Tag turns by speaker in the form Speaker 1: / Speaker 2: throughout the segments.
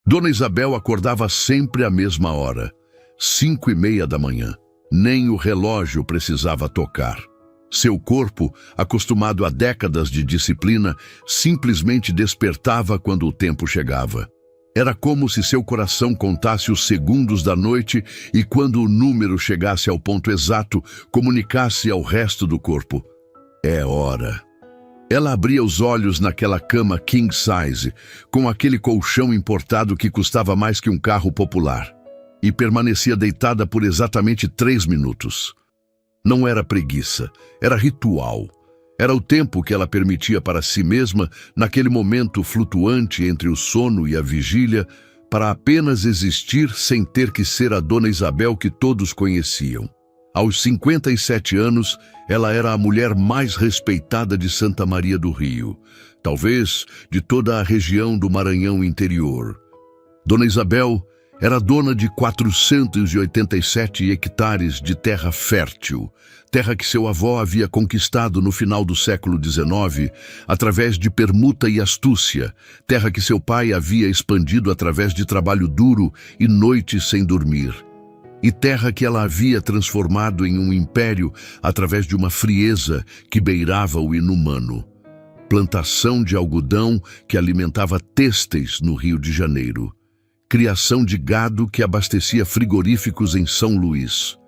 Speaker 1: Dona Isabel acordava sempre à mesma hora, 5:30 da manhã. Nem o relógio precisava tocar. Seu corpo, acostumado a décadas de disciplina, simplesmente despertava quando o tempo chegava. Era como se seu coração contasse os segundos da noite e, quando o número chegasse ao ponto exato, comunicasse ao resto do corpo: é hora. Ela abria os olhos naquela cama king size, com aquele colchão importado que custava mais que um carro popular, e permanecia deitada por exatamente 3 minutos. Não era preguiça, era ritual. Era o tempo que ela permitia para si mesma, naquele momento flutuante entre o sono e a vigília, para apenas existir sem ter que ser a Dona Isabel que todos conheciam. Aos 57 anos, ela era a mulher mais respeitada de Santa Maria do Rio, talvez de toda a região do Maranhão interior. Dona Isabel era dona de 487 hectares de terra fértil, terra que seu avô havia conquistado no final do século XIX, através de permuta e astúcia, terra que seu pai havia expandido através de trabalho duro e noites sem dormir, e terra que ela havia transformado em um império através de uma frieza que beirava o inumano. Plantação de algodão que alimentava têxteis no Rio de Janeiro. Criação de gado que abastecia frigoríficos em São Luís.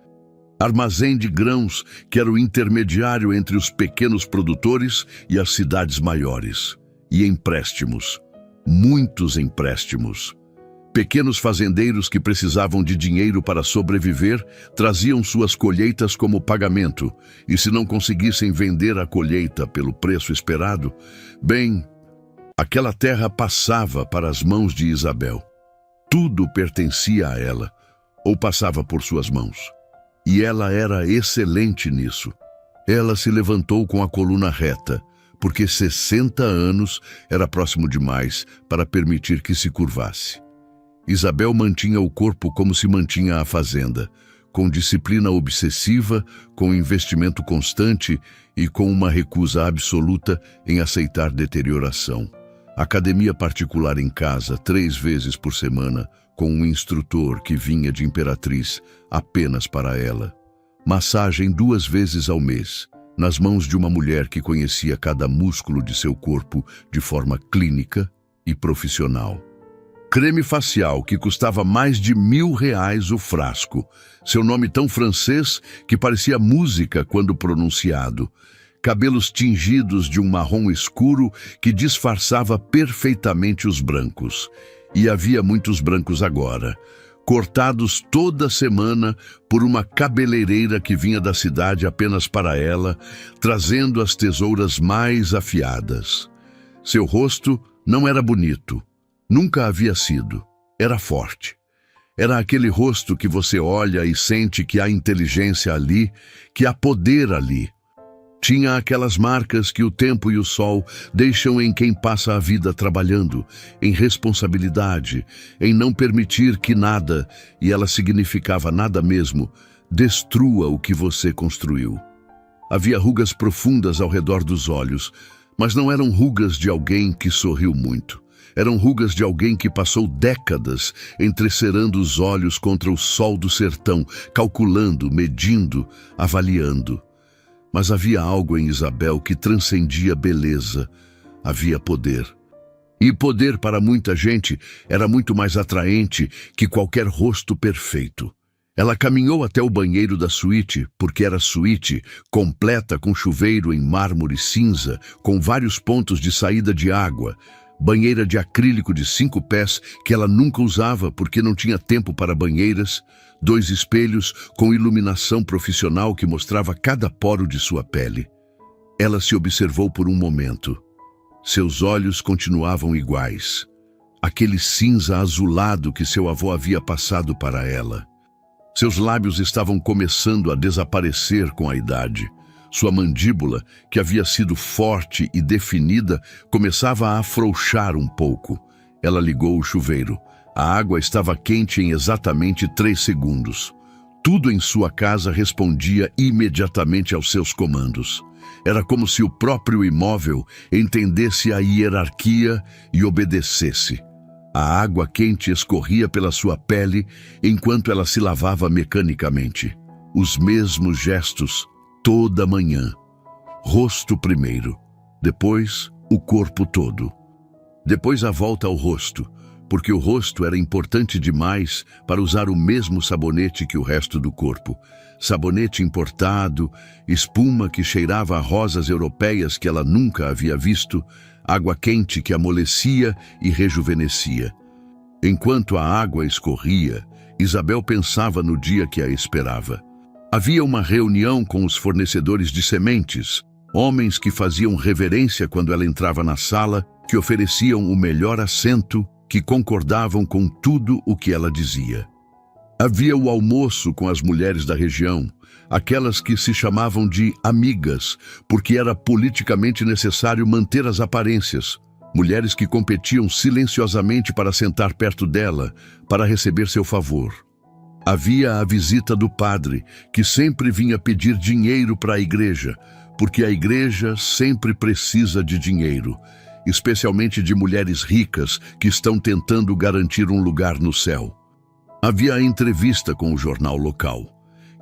Speaker 1: Armazém de grãos que era o intermediário entre os pequenos produtores e as cidades maiores. E empréstimos. Muitos empréstimos. Pequenos fazendeiros que precisavam de dinheiro para sobreviver traziam suas colheitas como pagamento, e se não conseguissem vender a colheita pelo preço esperado, bem, aquela terra passava para as mãos de Isabel. Tudo pertencia a ela, ou passava por suas mãos. E ela era excelente nisso. Ela se levantou com a coluna reta, porque 60 anos era próximo demais para permitir que se curvasse. Isabel mantinha o corpo como se mantinha a fazenda, com disciplina obsessiva, com investimento constante e com uma recusa absoluta em aceitar deterioração. Academia particular em casa 3 vezes por semana, com um instrutor que vinha de Imperatriz apenas para ela. Massagem 2 vezes ao mês, nas mãos de uma mulher que conhecia cada músculo de seu corpo de forma clínica e profissional. Creme facial que custava mais de R$1.000 o frasco, seu nome tão francês que parecia música quando pronunciado. Cabelos tingidos de um marrom escuro que disfarçava perfeitamente os brancos. E havia muitos brancos agora, cortados toda semana por uma cabeleireira que vinha da cidade apenas para ela, trazendo as tesouras mais afiadas. Seu rosto não era bonito, nunca havia sido, era forte. Era aquele rosto que você olha e sente que há inteligência ali, que há poder ali. Tinha aquelas marcas que o tempo e o sol deixam em quem passa a vida trabalhando, em responsabilidade, em não permitir que nada, e ela significava nada mesmo, destrua o que você construiu. Havia rugas profundas ao redor dos olhos, mas não eram rugas de alguém que sorriu muito. Eram rugas de alguém que passou décadas entrecerando os olhos contra o sol do sertão, calculando, medindo, avaliando. Mas havia algo em Isabel que transcendia beleza. Havia poder. E poder para muita gente era muito mais atraente que qualquer rosto perfeito. Ela caminhou até o banheiro da suíte, porque era suíte, completa com chuveiro em mármore cinza, com vários pontos de saída de água, banheira de acrílico de 5 pés que ela nunca usava porque não tinha tempo para banheiras, 2 espelhos com iluminação profissional que mostrava cada poro de sua pele. Ela se observou por um momento. Seus olhos continuavam iguais. Aquele cinza azulado que seu avô havia passado para ela. Seus lábios estavam começando a desaparecer com a idade. Sua mandíbula, que havia sido forte e definida, começava a afrouxar um pouco. Ela ligou o chuveiro. A água estava quente em exatamente 3 segundos. Tudo em sua casa respondia imediatamente aos seus comandos. Era como se o próprio imóvel entendesse a hierarquia e obedecesse. A água quente escorria pela sua pele enquanto ela se lavava mecanicamente. Os mesmos gestos, toda manhã. Rosto primeiro, depois o corpo todo. Depois a volta ao rosto, porque o rosto era importante demais para usar o mesmo sabonete que o resto do corpo. Sabonete importado, espuma que cheirava a rosas europeias que ela nunca havia visto, água quente que amolecia e rejuvenescia. Enquanto a água escorria, Isabel pensava no dia que a esperava. Havia uma reunião com os fornecedores de sementes, homens que faziam reverência quando ela entrava na sala, que ofereciam o melhor assento, que concordavam com tudo o que ela dizia. Havia o almoço com as mulheres da região, aquelas que se chamavam de amigas, porque era politicamente necessário manter as aparências. Mulheres que competiam silenciosamente para sentar perto dela, para receber seu favor. Havia a visita do padre, que sempre vinha pedir dinheiro para a igreja, porque a igreja sempre precisa de dinheiro, especialmente de mulheres ricas que estão tentando garantir um lugar no céu. Havia a entrevista com o jornal local.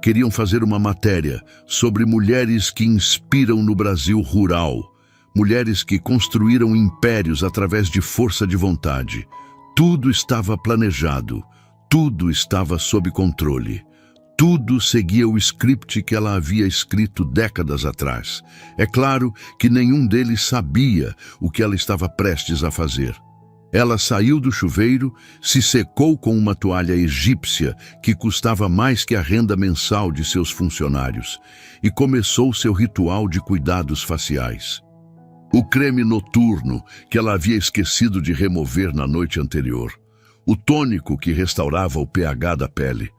Speaker 1: Queriam fazer uma matéria sobre mulheres que inspiram no Brasil rural, mulheres que construíram impérios através de força de vontade. Tudo estava planejado, tudo estava sob controle. Tudo seguia o script que ela havia escrito décadas atrás. É claro que nenhum deles sabia o que ela estava prestes a fazer. Ela saiu do chuveiro, se secou com uma toalha egípcia que custava mais que a renda mensal de seus funcionários e começou seu ritual de cuidados faciais. O creme noturno que ela havia esquecido de remover na noite anterior. O tônico que restaurava o pH da pele.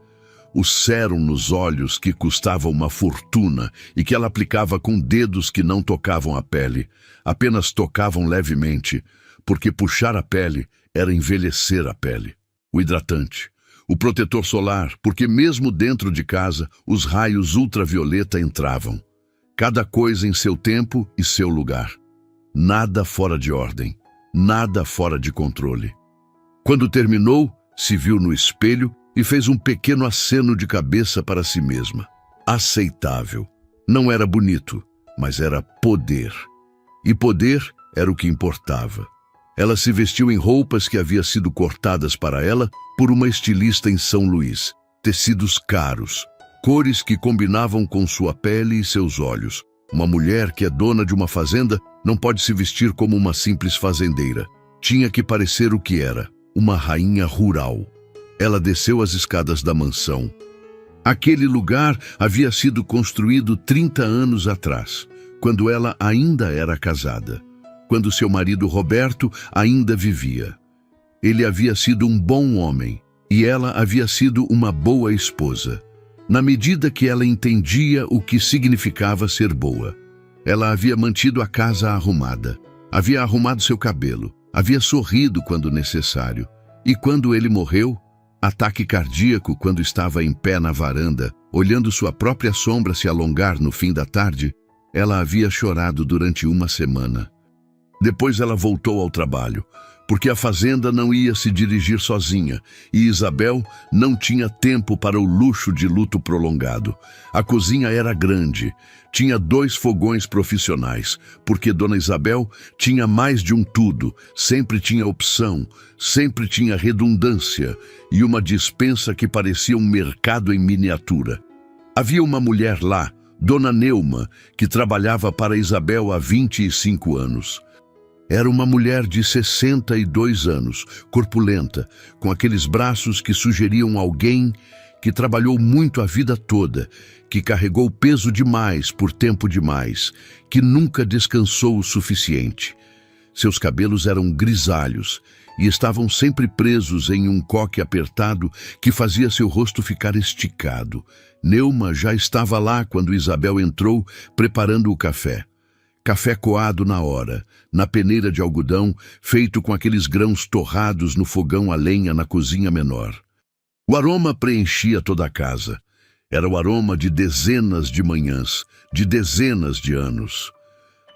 Speaker 1: O sérum nos olhos que custava uma fortuna e que ela aplicava com dedos que não tocavam a pele, apenas tocavam levemente, porque puxar a pele era envelhecer a pele. O hidratante, o protetor solar, porque mesmo dentro de casa os raios ultravioleta entravam. Cada coisa em seu tempo e seu lugar. Nada fora de ordem, nada fora de controle. Quando terminou, se viu no espelho e fez um pequeno aceno de cabeça para si mesma. Aceitável. Não era bonito, mas era poder. E poder era o que importava. Ela se vestiu em roupas que haviam sido cortadas para ela por uma estilista em São Luís. Tecidos caros, cores que combinavam com sua pele e seus olhos. Uma mulher que é dona de uma fazenda não pode se vestir como uma simples fazendeira. Tinha que parecer o que era, uma rainha rural. Ela desceu as escadas da mansão. Aquele lugar havia sido construído 30 anos atrás, quando ela ainda era casada, quando seu marido Roberto ainda vivia. Ele havia sido um bom homem e ela havia sido uma boa esposa, na medida que ela entendia o que significava ser boa. Ela havia mantido a casa arrumada, havia arrumado seu cabelo, havia sorrido quando necessário, e quando ele morreu, ataque cardíaco quando estava em pé na varanda, olhando sua própria sombra se alongar no fim da tarde, ela havia chorado durante uma semana. Depois ela voltou ao trabalho, porque a fazenda não ia se dirigir sozinha e Isabel não tinha tempo para o luxo de luto prolongado. A cozinha era grande, tinha 2 fogões profissionais, porque Dona Isabel tinha mais de um tudo, sempre tinha opção, sempre tinha redundância e uma despensa que parecia um mercado em miniatura. Havia uma mulher lá, Dona Neuma, que trabalhava para Isabel há 25 anos. Era uma mulher de 62 anos, corpulenta, com aqueles braços que sugeriam alguém que trabalhou muito a vida toda, que carregou peso demais por tempo demais, que nunca descansou o suficiente. Seus cabelos eram grisalhos e estavam sempre presos em um coque apertado que fazia seu rosto ficar esticado. Neuma já estava lá quando Isabel entrou, preparando o café. Café coado na hora, na peneira de algodão, feito com aqueles grãos torrados no fogão a lenha na cozinha menor. O aroma preenchia toda a casa. Era o aroma de dezenas de manhãs, de dezenas de anos.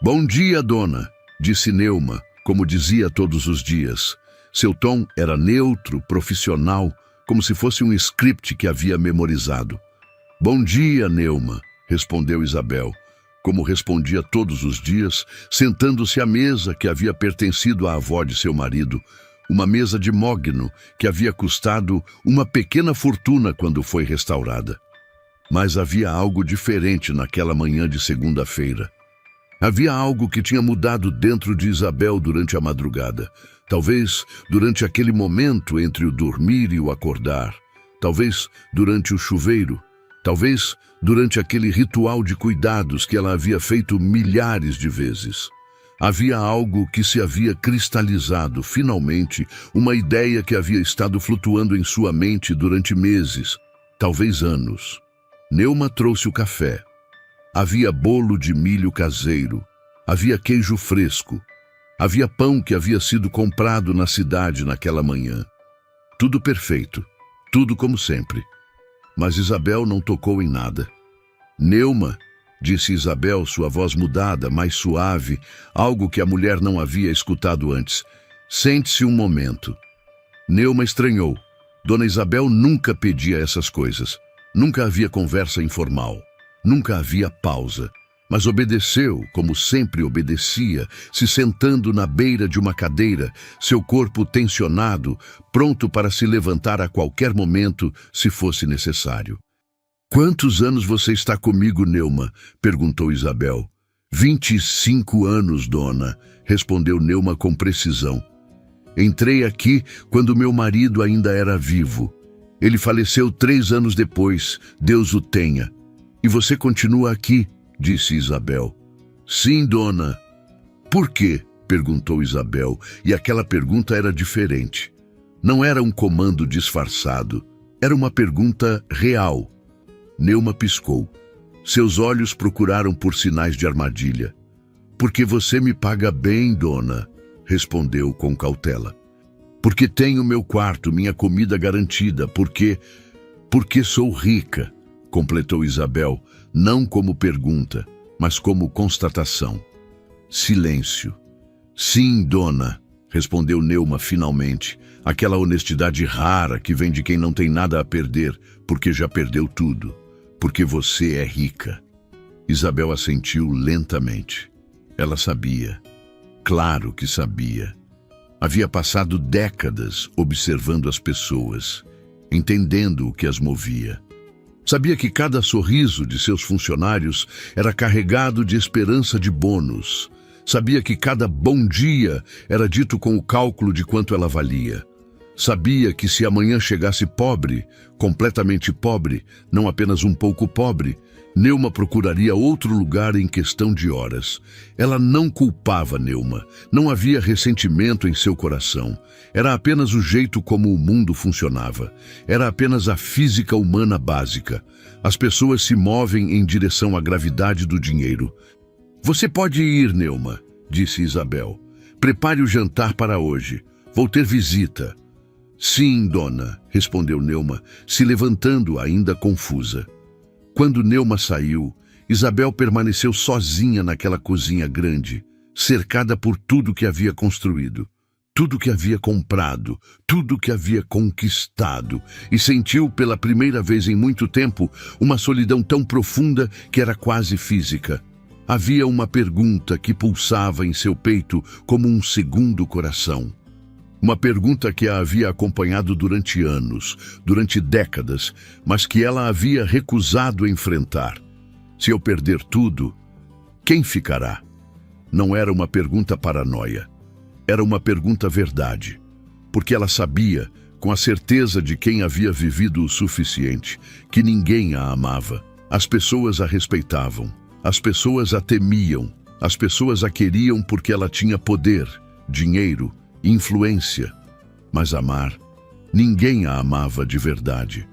Speaker 1: "Bom dia, dona", disse Neuma, como dizia todos os dias. Seu tom era neutro, profissional, como se fosse um script que havia memorizado. Bom dia, Neuma, respondeu Isabel, como respondia todos os dias, sentando-se à mesa que havia pertencido à avó de seu marido, uma mesa de mogno que havia custado uma pequena fortuna quando foi restaurada. Mas havia algo diferente naquela manhã de segunda-feira. Havia algo que tinha mudado dentro de Isabel durante a madrugada. Talvez durante aquele momento entre o dormir e o acordar. Talvez durante o chuveiro. Talvez durante aquele ritual de cuidados que ela havia feito milhares de vezes. Havia algo que se havia cristalizado, finalmente, uma ideia que havia estado flutuando em sua mente durante meses, talvez anos. Neuma trouxe o café. Havia bolo de milho caseiro. Havia queijo fresco. Havia pão que havia sido comprado na cidade naquela manhã. Tudo perfeito. Tudo como sempre. Mas Isabel não tocou em nada. Neuma, disse Isabel, sua voz mudada, mais suave, algo que a mulher não havia escutado antes. Sente-se um momento. Neuma estranhou. Dona Isabel nunca pedia essas coisas. Nunca havia conversa informal. Nunca havia pausa. Mas obedeceu, como sempre obedecia, se sentando na beira de uma cadeira, seu corpo tensionado, pronto para se levantar a qualquer momento, se fosse necessário. Quantos anos você está comigo, Neuma? Perguntou Isabel. 25 anos, dona, respondeu Neuma com precisão. Entrei aqui quando meu marido ainda era vivo. Ele faleceu 3 anos depois, Deus o tenha. E você continua aqui, disse Isabel. Sim, dona. Por quê? Perguntou Isabel, e aquela pergunta era diferente. Não era um comando disfarçado, era uma pergunta real. Neuma piscou. Seus olhos procuraram por sinais de armadilha. Porque você me paga bem, dona, respondeu com cautela. Porque tenho meu quarto, minha comida garantida, porque sou rica, completou Isabel, não como pergunta, mas como constatação. Silêncio. Sim, dona, respondeu Neuma finalmente, aquela honestidade rara que vem de quem não tem nada a perder, porque já perdeu tudo, porque você é rica. Isabel assentiu lentamente. Ela sabia. Claro que sabia. Havia passado décadas observando as pessoas, entendendo o que as movia. Sabia que cada sorriso de seus funcionários era carregado de esperança de bônus. Sabia que cada bom dia era dito com o cálculo de quanto ela valia. Sabia que se amanhã chegasse pobre, completamente pobre, não apenas um pouco pobre, Neuma procuraria outro lugar em questão de horas. Ela não culpava Neuma, não havia ressentimento em seu coração. Era apenas o jeito como o mundo funcionava. Era apenas a física humana básica. As pessoas se movem em direção à gravidade do dinheiro. Você pode ir, Neuma, disse Isabel. Prepare o jantar para hoje. Vou ter visita. Sim, dona, respondeu Neuma, se levantando ainda confusa. Quando Neuma saiu, Isabel permaneceu sozinha naquela cozinha grande, cercada por tudo que havia construído, tudo que havia comprado, tudo que havia conquistado, e sentiu pela primeira vez em muito tempo uma solidão tão profunda que era quase física. Havia uma pergunta que pulsava em seu peito como um segundo coração. Uma pergunta que a havia acompanhado durante anos, durante décadas, mas que ela havia recusado enfrentar. Se eu perder tudo, quem ficará? Não era uma pergunta paranoia. Era uma pergunta verdade. Porque ela sabia, com a certeza de quem havia vivido o suficiente, que ninguém a amava. As pessoas a respeitavam. As pessoas a temiam. As pessoas a queriam porque ela tinha poder, dinheiro, influência, mas amar, ninguém a amava de verdade.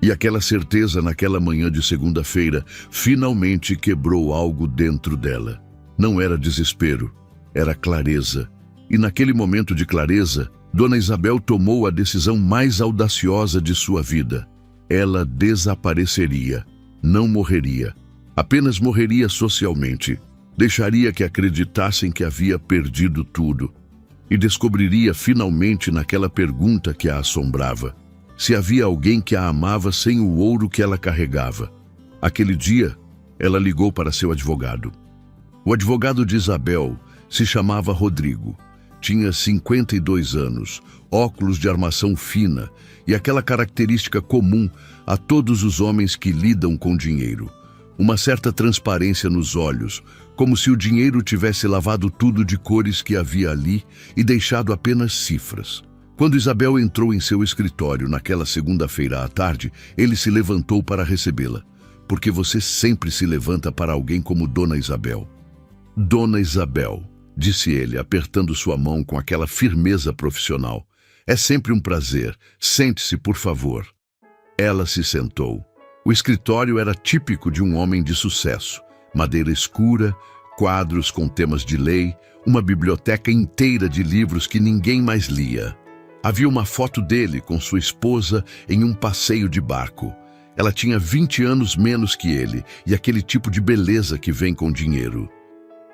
Speaker 1: E aquela certeza naquela manhã de segunda-feira finalmente quebrou algo dentro dela. Não era desespero, era clareza. E naquele momento de clareza, Dona Isabel tomou a decisão mais audaciosa de sua vida. Ela desapareceria, não morreria, apenas morreria socialmente. Deixaria que acreditassem que havia perdido tudo. e descobriria finalmente naquela pergunta que a assombrava: se havia alguém que a amava sem o ouro que ela carregava. Aquele dia, ela ligou para seu advogado. O advogado de Isabel se chamava Rodrigo. Tinha 52 anos, óculos de armação fina e aquela característica comum a todos os homens que lidam com dinheiro. Uma certa transparência nos olhos, como se o dinheiro tivesse lavado tudo de cores que havia ali e deixado apenas cifras. Quando Isabel entrou em seu escritório naquela segunda-feira à tarde, ele se levantou para recebê-la. Porque você sempre se levanta para alguém como Dona Isabel. Dona Isabel, disse ele, apertando sua mão com aquela firmeza profissional. É sempre um prazer. Sente-se, por favor. Ela se sentou. O escritório era típico de um homem de sucesso. Madeira escura, quadros com temas de lei, uma biblioteca inteira de livros que ninguém mais lia. Havia uma foto dele com sua esposa em um passeio de barco. Ela tinha 20 anos menos que ele e aquele tipo de beleza que vem com dinheiro.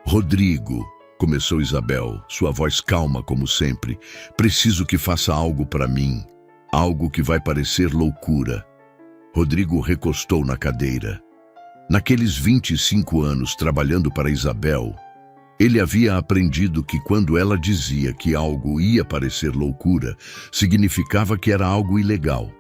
Speaker 1: Rodrigo, começou Isabel, sua voz calma como sempre, preciso que faça algo para mim, algo que vai parecer loucura. Rodrigo recostou na cadeira. Naqueles 25 anos trabalhando para Isabel, ele havia aprendido que quando ela dizia que algo ia parecer loucura, significava que era algo ilegal.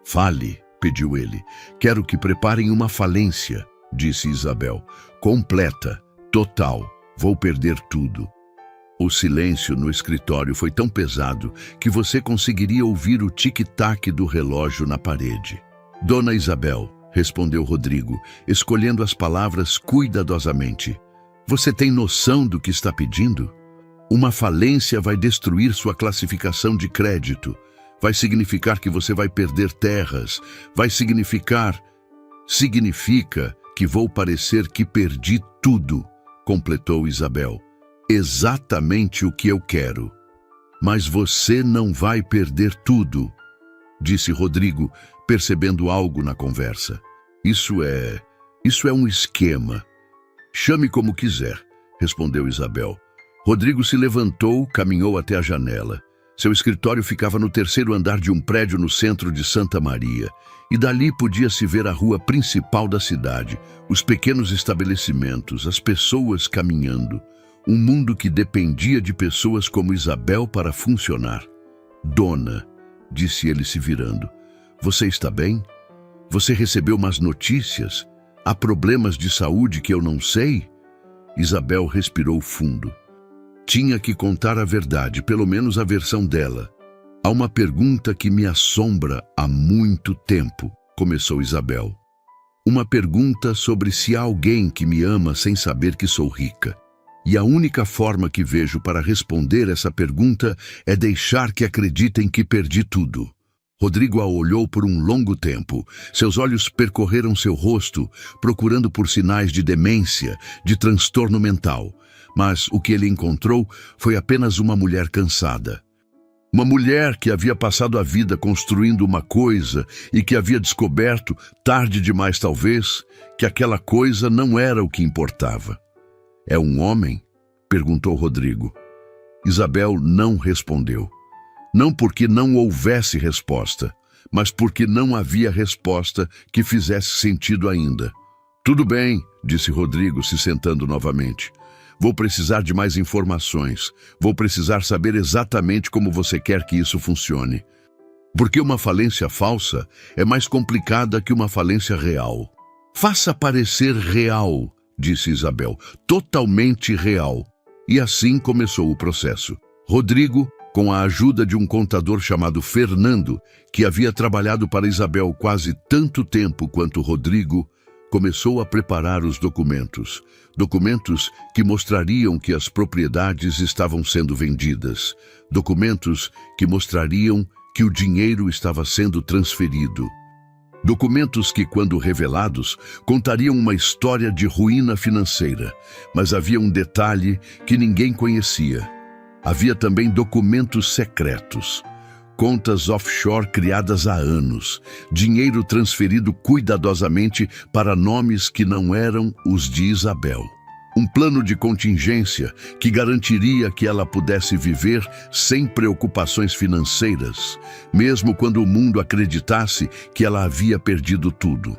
Speaker 1: Fale, pediu ele. Quero que preparem uma falência, disse Isabel. Completa, total. Vou perder tudo. O silêncio no escritório foi tão pesado que você conseguiria ouvir o tic-tac do relógio na parede. Dona Isabel, respondeu Rodrigo, escolhendo as palavras cuidadosamente. Você tem noção do que está pedindo? Uma falência vai destruir sua classificação de crédito. Vai significar que você vai perder terras. Significa que vou parecer que perdi tudo, completou Isabel. Exatamente o que eu quero. Mas você não vai perder tudo, disse Rodrigo, percebendo algo na conversa. Isso é um esquema. Chame como quiser, respondeu Isabel. Rodrigo se levantou, caminhou até a janela. Seu escritório ficava no terceiro andar de um prédio no centro de Santa Maria, e dali podia-se ver a rua principal da cidade, os pequenos estabelecimentos, as pessoas caminhando. Um mundo que dependia de pessoas como Isabel para funcionar. Dona, disse ele se virando, você está bem? Você recebeu más notícias? Há problemas de saúde que eu não sei? Isabel respirou fundo. Tinha que contar a verdade, pelo menos a versão dela. Há uma pergunta que me assombra há muito tempo, começou Isabel. Uma pergunta sobre se há alguém que me ama sem saber que sou rica. E a única forma que vejo para responder essa pergunta é deixar que acreditem que perdi tudo. Rodrigo a olhou por um longo tempo. Seus olhos percorreram seu rosto, procurando por sinais de demência, de transtorno mental. Mas o que ele encontrou foi apenas uma mulher cansada. Uma mulher que havia passado a vida construindo uma coisa e que havia descoberto, tarde demais talvez, que aquela coisa não era o que importava. É um homem? Perguntou Rodrigo. Isabel não respondeu. Não porque não houvesse resposta, mas porque não havia resposta que fizesse sentido ainda. Tudo bem, disse Rodrigo, se sentando novamente. Vou precisar de mais informações. Vou precisar saber exatamente como você quer que isso funcione. Porque uma falência falsa é mais complicada que uma falência real. Faça parecer real, disse Isabel, totalmente real. E assim começou o processo. Rodrigo, com a ajuda de um contador chamado Fernando, que havia trabalhado para Isabel quase tanto tempo quanto Rodrigo, começou a preparar os documentos. Documentos que mostrariam que as propriedades estavam sendo vendidas. Documentos que mostrariam que o dinheiro estava sendo transferido. Documentos que, quando revelados, contariam uma história de ruína financeira. Mas havia um detalhe que ninguém conhecia. Havia também documentos secretos. Contas offshore criadas há anos. Dinheiro transferido cuidadosamente para nomes que não eram os de Isabel. Um plano de contingência que garantiria que ela pudesse viver sem preocupações financeiras, mesmo quando o mundo acreditasse que ela havia perdido tudo.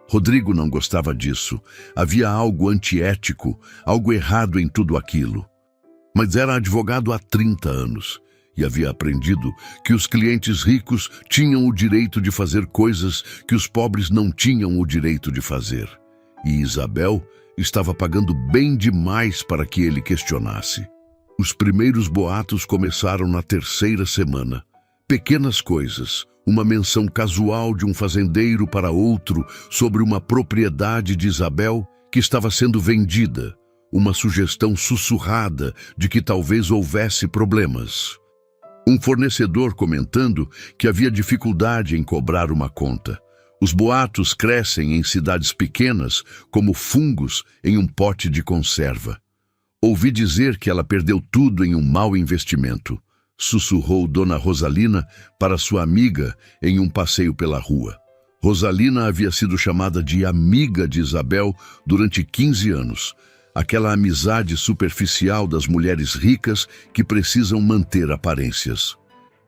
Speaker 1: Rodrigo não gostava disso. Havia algo antiético, algo errado em tudo aquilo. Mas era advogado há 30 anos e havia aprendido que os clientes ricos tinham o direito de fazer coisas que os pobres não tinham o direito de fazer. E Isabel estava pagando bem demais para que ele questionasse. Os primeiros boatos começaram na terceira semana. Pequenas coisas, uma menção casual de um fazendeiro para outro sobre uma propriedade de Isabel que estava sendo vendida, uma sugestão sussurrada de que talvez houvesse problemas. Um fornecedor comentando que havia dificuldade em cobrar uma conta. Os boatos crescem em cidades pequenas como fungos em um pote de conserva. Ouvi dizer que ela perdeu tudo em um mau investimento, sussurrou Dona Rosalina para sua amiga em um passeio pela rua. Rosalina havia sido chamada de amiga de Isabel durante 15 anos, aquela amizade superficial das mulheres ricas que precisam manter aparências.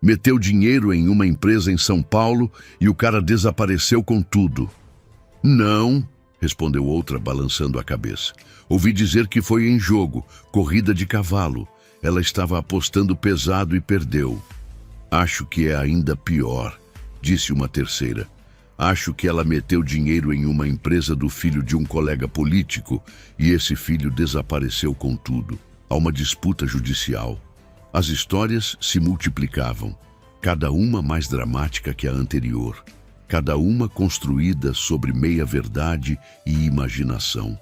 Speaker 1: Meteu dinheiro em uma empresa em São Paulo e o cara desapareceu com tudo. Não, respondeu outra, balançando a cabeça. Ouvi dizer que foi em jogo, corrida de cavalo. Ela estava apostando pesado e perdeu. Acho que é ainda pior, disse uma terceira. Acho que ela meteu dinheiro em uma empresa do filho de um colega político e esse filho desapareceu com tudo. Há uma disputa judicial. As histórias se multiplicavam, cada uma mais dramática que a anterior, cada uma construída sobre meia-verdade e imaginação.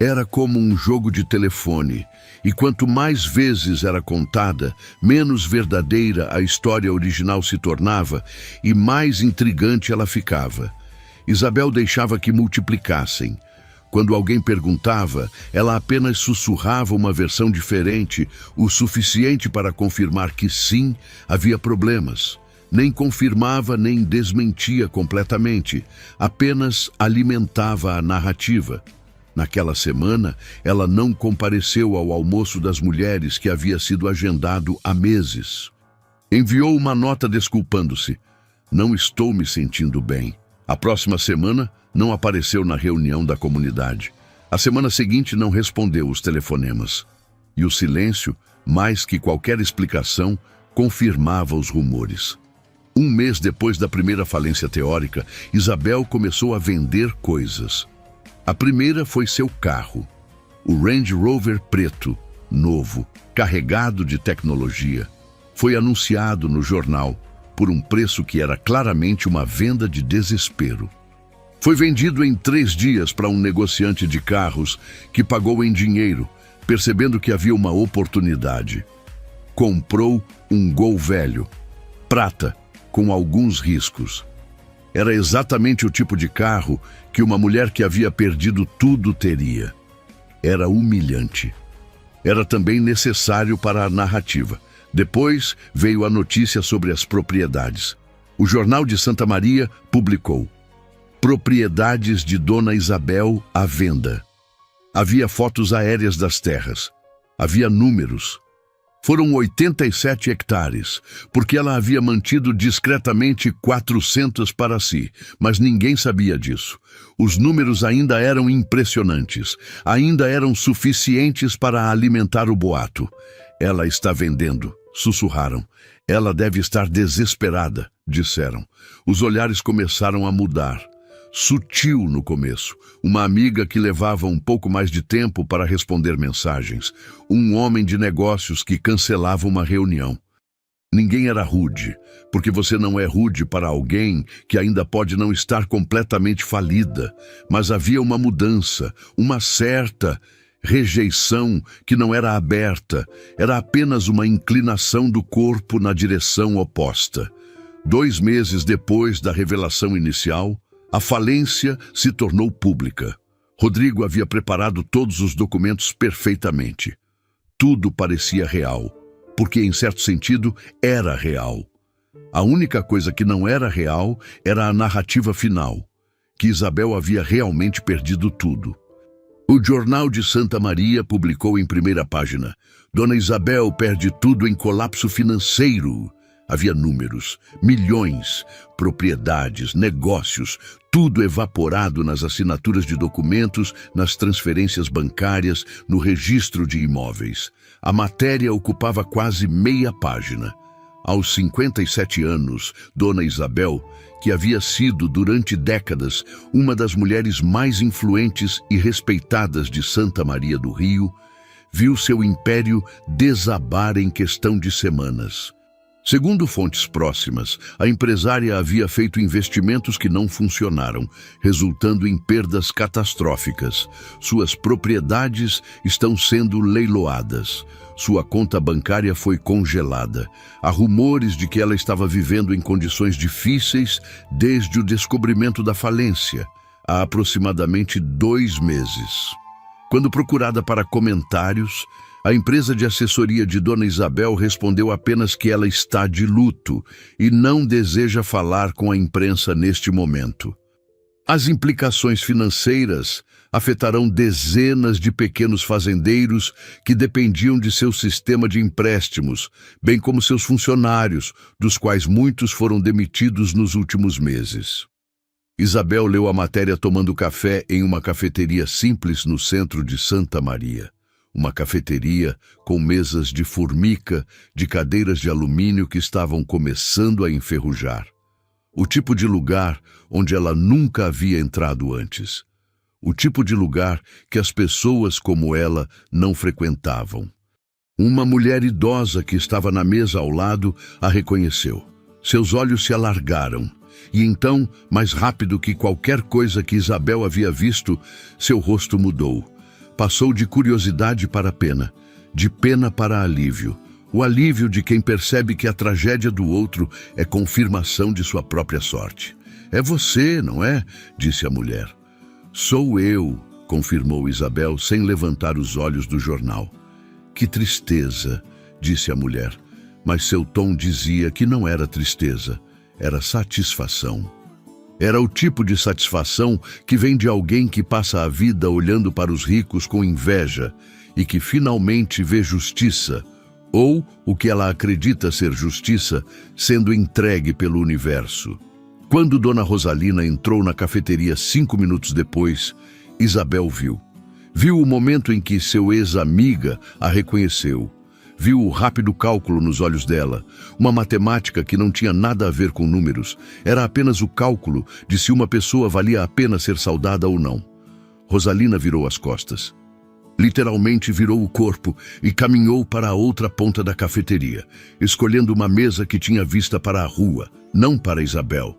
Speaker 1: Era como um jogo de telefone, e quanto mais vezes era contada, menos verdadeira a história original se tornava e mais intrigante ela ficava. Isabel deixava que multiplicassem. Quando alguém perguntava, ela apenas sussurrava uma versão diferente, o suficiente para confirmar que sim, havia problemas. Nem confirmava nem desmentia completamente, apenas alimentava a narrativa. Naquela semana, ela não compareceu ao almoço das mulheres que havia sido agendado há meses. Enviou uma nota desculpando-se. Não estou me sentindo bem. A próxima semana, não apareceu na reunião da comunidade. A semana seguinte não respondeu os telefonemas. E o silêncio, mais que qualquer explicação, confirmava os rumores. Um mês depois da primeira falência teórica, Isabel começou a vender coisas. A primeira foi seu carro, o Range Rover preto, novo, carregado de tecnologia. Foi anunciado no jornal por um preço que era claramente uma venda de desespero. Foi vendido em 3 dias para um negociante de carros que pagou em dinheiro, percebendo que havia uma oportunidade. Comprou um Gol velho, prata, com alguns riscos. Era exatamente o tipo de carro que uma mulher que havia perdido tudo teria. Era humilhante. Era também necessário para a narrativa. Depois veio a notícia sobre as propriedades. O Jornal de Santa Maria publicou: Propriedades de Dona Isabel à venda. Havia fotos aéreas das terras. Havia números. Foram 87 hectares, porque ela havia mantido discretamente 400 para si, mas ninguém sabia disso. Os números ainda eram impressionantes, ainda eram suficientes para alimentar o boato. Ela está vendendo, sussurraram. Ela deve estar desesperada, disseram. Os olhares começaram a mudar. Sutil no começo, uma amiga que levava um pouco mais de tempo para responder mensagens, um homem de negócios que cancelava uma reunião. Ninguém era rude, porque você não é rude para alguém que ainda pode não estar completamente falida, mas havia uma mudança, uma certa rejeição que não era aberta, era apenas uma inclinação do corpo na direção oposta. 2 meses depois da revelação inicial, a falência se tornou pública. Rodrigo havia preparado todos os documentos perfeitamente. Tudo parecia real, porque, em certo sentido, era real. A única coisa que não era real era a narrativa final, que Isabel havia realmente perdido tudo. O Jornal de Santa Maria publicou em primeira página: Dona Isabel perde tudo em colapso financeiro. Havia números, milhões, propriedades, negócios, tudo evaporado nas assinaturas de documentos, nas transferências bancárias, no registro de imóveis. A matéria ocupava quase meia página. Aos 57 anos, Dona Isabel, que havia sido, durante décadas, uma das mulheres mais influentes e respeitadas de Santa Maria do Rio, viu seu império desabar em questão de semanas. Segundo fontes próximas, a empresária havia feito investimentos que não funcionaram, resultando em perdas catastróficas. Suas propriedades estão sendo leiloadas. Sua conta bancária foi congelada. Há rumores de que ela estava vivendo em condições difíceis desde o descobrimento da falência, há aproximadamente 2 meses. Quando procurada para comentários, a empresa de assessoria de Dona Isabel respondeu apenas que ela está de luto e não deseja falar com a imprensa neste momento. As implicações financeiras afetarão dezenas de pequenos fazendeiros que dependiam de seu sistema de empréstimos, bem como seus funcionários, dos quais muitos foram demitidos nos últimos meses. Isabel leu a matéria tomando café em uma cafeteria simples no centro de Santa Maria. Uma cafeteria com mesas de formica, de cadeiras de alumínio que estavam começando a enferrujar. O tipo de lugar onde ela nunca havia entrado antes. O tipo de lugar que as pessoas como ela não frequentavam. Uma mulher idosa que estava na mesa ao lado a reconheceu. Seus olhos se alargaram. E então, mais rápido que qualquer coisa que Isabel havia visto, seu rosto mudou. Passou de curiosidade para pena, de pena para alívio. O alívio de quem percebe que a tragédia do outro é confirmação de sua própria sorte. É você, não é? Disse a mulher. Sou eu, confirmou Isabel sem levantar os olhos do jornal. Que tristeza, disse a mulher, mas seu tom dizia que não era tristeza, era satisfação. Era o tipo de satisfação que vem de alguém que passa a vida olhando para os ricos com inveja e que finalmente vê justiça, ou o que ela acredita ser justiça, sendo entregue pelo universo. Quando Dona Rosalina entrou na cafeteria 5 minutos depois, Isabel viu. Viu o momento em que seu ex-amiga a reconheceu. Viu o rápido cálculo nos olhos dela, uma matemática que não tinha nada a ver com números, era apenas o cálculo de se uma pessoa valia a pena ser saudada ou não. Rosalina virou as costas. Literalmente virou o corpo e caminhou para a outra ponta da cafeteria, escolhendo uma mesa que tinha vista para a rua, não para Isabel.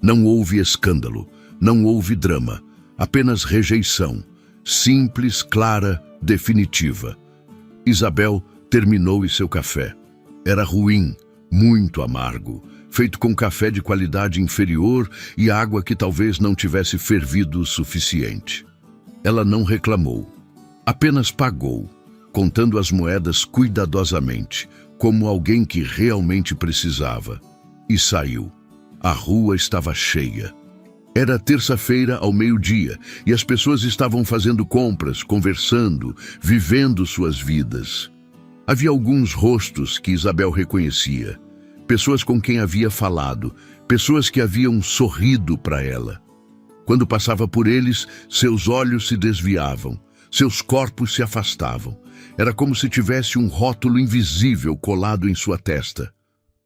Speaker 1: Não houve escândalo, não houve drama, apenas rejeição, simples, clara, definitiva. Isabel terminou seu café. Era ruim, muito amargo, feito com café de qualidade inferior e água que talvez não tivesse fervido o suficiente. Ela não reclamou, apenas pagou, contando as moedas cuidadosamente, como alguém que realmente precisava, e saiu. A rua estava cheia. Era terça-feira ao meio-dia e as pessoas estavam fazendo compras, conversando, vivendo suas vidas. Havia alguns rostos que Isabel reconhecia, pessoas com quem havia falado, pessoas que haviam sorrido para ela. Quando passava por eles, seus olhos se desviavam, seus corpos se afastavam. Era como se tivesse um rótulo invisível colado em sua testa.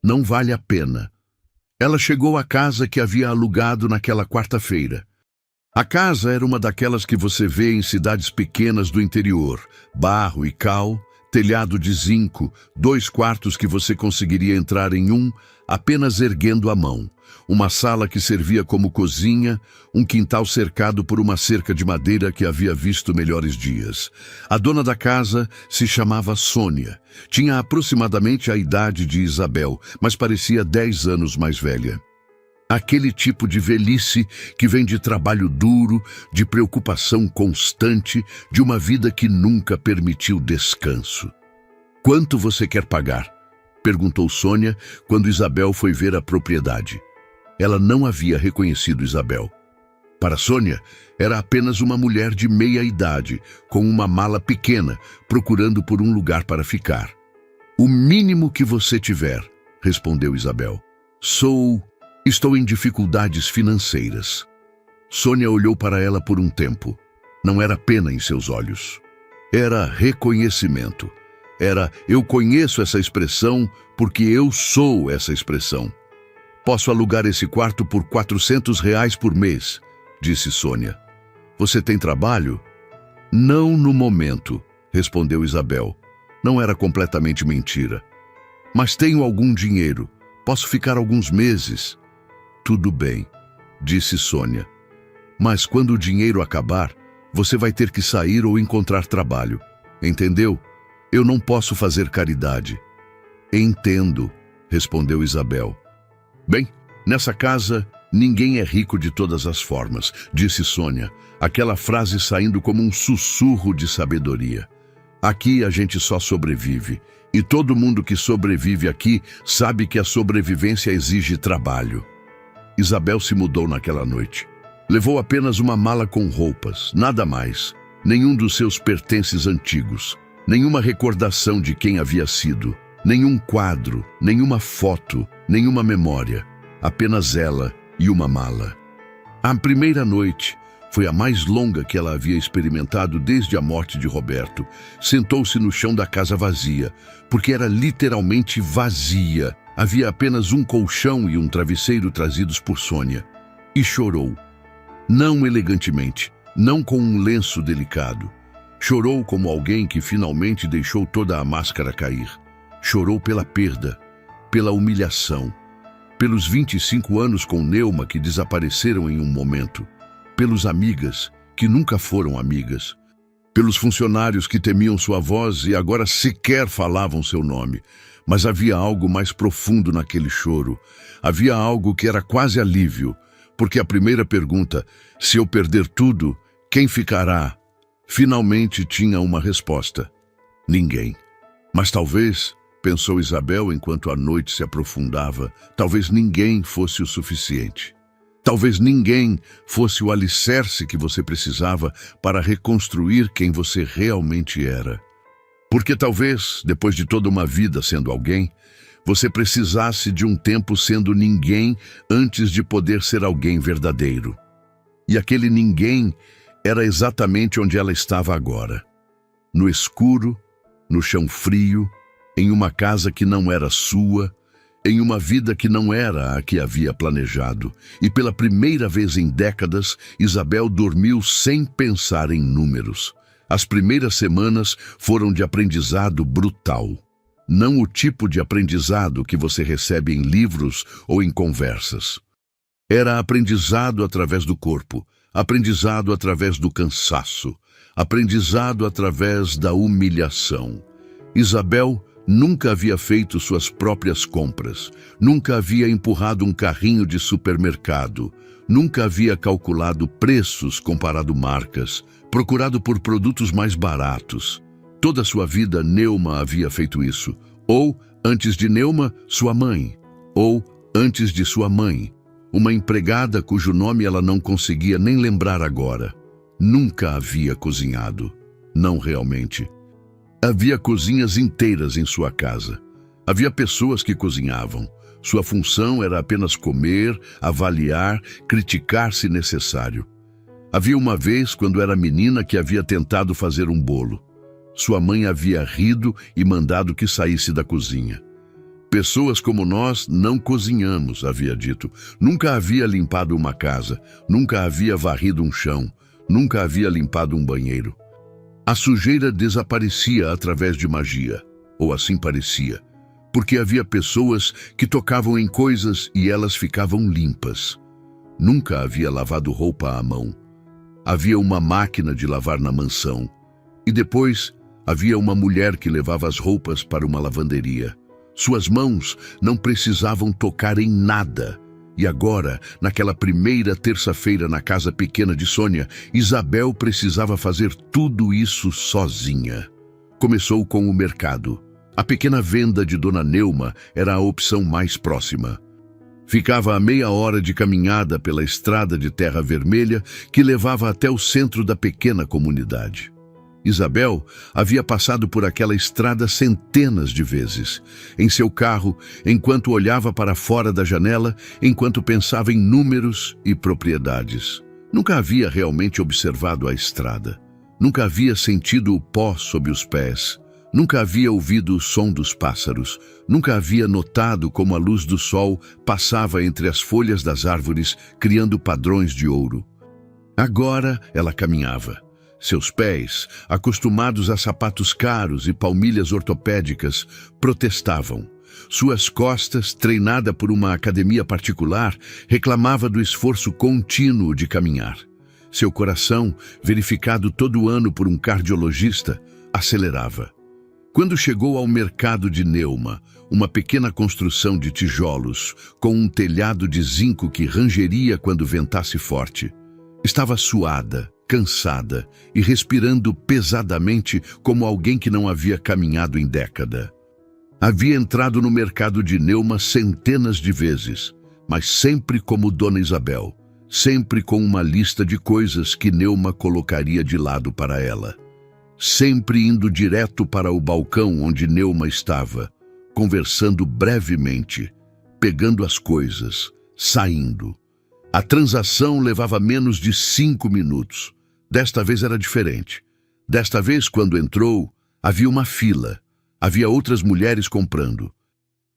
Speaker 1: Não vale a pena. Ela chegou à casa que havia alugado naquela quarta-feira. A casa era uma daquelas que você vê em cidades pequenas do interior, barro e cal, telhado de zinco, 2 quartos que você conseguiria entrar em um, apenas erguendo a mão. Uma sala que servia como cozinha, um quintal cercado por uma cerca de madeira que havia visto melhores dias. A dona da casa se chamava Sônia. Tinha aproximadamente a idade de Isabel, mas parecia 10 anos mais velha. Aquele tipo de velhice que vem de trabalho duro, de preocupação constante, de uma vida que nunca permitiu descanso. Quanto você quer pagar? Perguntou Sônia quando Isabel foi ver a propriedade. Ela não havia reconhecido Isabel. Para Sônia, era apenas uma mulher de meia idade, com uma mala pequena, procurando por um lugar para ficar. O mínimo que você tiver, respondeu Isabel. Estou em dificuldades financeiras. Sônia olhou para ela por um tempo. Não era pena em seus olhos. Era reconhecimento. Era, eu conheço essa expressão porque eu sou essa expressão. Posso alugar esse quarto por R$ 400 por mês, disse Sônia. Você tem trabalho? Não no momento, respondeu Isabel. Não era completamente mentira. Mas tenho algum dinheiro. Posso ficar alguns meses. Tudo bem, disse Sônia. Mas quando o dinheiro acabar, você vai ter que sair ou encontrar trabalho. Entendeu? Eu não posso fazer caridade. Entendo, respondeu Isabel. Bem, nessa casa, ninguém é rico de todas as formas, disse Sônia, aquela frase saindo como um sussurro de sabedoria. Aqui a gente só sobrevive, e todo mundo que sobrevive aqui sabe que a sobrevivência exige trabalho. Isabel se mudou naquela noite. Levou apenas uma mala com roupas, nada mais, nenhum dos seus pertences antigos, nenhuma recordação de quem havia sido, nenhum quadro, nenhuma foto, nenhuma memória, apenas ela e uma mala. A primeira noite foi a mais longa que ela havia experimentado desde a morte de Roberto. Sentou-se no chão da casa vazia, porque era literalmente vazia. Havia apenas um colchão e um travesseiro trazidos por Sônia. E chorou. Não elegantemente, não com um lenço delicado. Chorou como alguém que finalmente deixou toda a máscara cair. Chorou pela perda, pela humilhação, pelos 25 anos com Neuma que desapareceram em um momento, pelos amigas que nunca foram amigas, pelos funcionários que temiam sua voz e agora sequer falavam seu nome. Mas havia algo mais profundo naquele choro. Havia algo que era quase alívio, porque a primeira pergunta, se eu perder tudo, quem ficará? Finalmente tinha uma resposta. Ninguém. Mas talvez, pensou Isabel enquanto a noite se aprofundava, talvez ninguém fosse o suficiente. Talvez ninguém fosse o alicerce que você precisava para reconstruir quem você realmente era. Porque talvez, depois de toda uma vida sendo alguém, você precisasse de um tempo sendo ninguém antes de poder ser alguém verdadeiro. E aquele ninguém era exatamente onde ela estava agora. No escuro, no chão frio, em uma casa que não era sua, em uma vida que não era a que havia planejado. E pela primeira vez em décadas, Isabel dormiu sem pensar em números. As primeiras semanas foram de aprendizado brutal. Não o tipo de aprendizado que você recebe em livros ou em conversas. Era aprendizado através do corpo, aprendizado através do cansaço, aprendizado através da humilhação. Isabel nunca havia feito suas próprias compras, nunca havia empurrado um carrinho de supermercado, nunca havia calculado preços comparado marcas, procurado por produtos mais baratos. Toda a sua vida, Neuma havia feito isso. Ou, antes de Neuma, sua mãe. Ou, antes de sua mãe, uma empregada cujo nome ela não conseguia nem lembrar agora. Nunca havia cozinhado. Não realmente. Havia cozinhas inteiras em sua casa. Havia pessoas que cozinhavam. Sua função era apenas comer, avaliar, criticar se necessário. Havia uma vez, quando era menina, que havia tentado fazer um bolo. Sua mãe havia rido e mandado que saísse da cozinha. Pessoas como nós não cozinhamos, havia dito. Nunca havia limpado uma casa, nunca havia varrido um chão, nunca havia limpado um banheiro. A sujeira desaparecia através de magia, ou assim parecia, porque havia pessoas que tocavam em coisas e elas ficavam limpas. Nunca havia lavado roupa à mão. Havia uma máquina de lavar na mansão. E depois havia uma mulher que levava as roupas para uma lavanderia. Suas mãos não precisavam tocar em nada. E agora, naquela primeira terça-feira na casa pequena de Sônia, Isabel precisava fazer tudo isso sozinha. Começou com o mercado. A pequena venda de Dona Neuma era a opção mais próxima. Ficava a meia hora de caminhada pela estrada de terra vermelha que levava até o centro da pequena comunidade. Isabel havia passado por aquela estrada centenas de vezes, em seu carro, enquanto olhava para fora da janela, enquanto pensava em números e propriedades. Nunca havia realmente observado a estrada. Nunca havia sentido o pó sob os pés. Nunca havia ouvido o som dos pássaros. Nunca havia notado como a luz do sol passava entre as folhas das árvores, criando padrões de ouro. Agora ela caminhava. Seus pés, acostumados a sapatos caros e palmilhas ortopédicas, protestavam. Suas costas, treinada por uma academia particular, reclamava do esforço contínuo de caminhar. Seu coração, verificado todo ano por um cardiologista, acelerava. Quando chegou ao mercado de Neuma, uma pequena construção de tijolos, com um telhado de zinco que rangeria quando ventasse forte, estava suada, cansada e respirando pesadamente como alguém que não havia caminhado em década. Havia entrado no mercado de Neuma centenas de vezes, mas sempre como Dona Isabel, sempre com uma lista de coisas que Neuma colocaria de lado para ela. Sempre indo direto para o balcão onde Neuma estava, conversando brevemente, pegando as coisas, saindo. A transação levava menos de 5 minutos. Desta vez era diferente. Desta vez, quando entrou, havia uma fila. Havia outras mulheres comprando.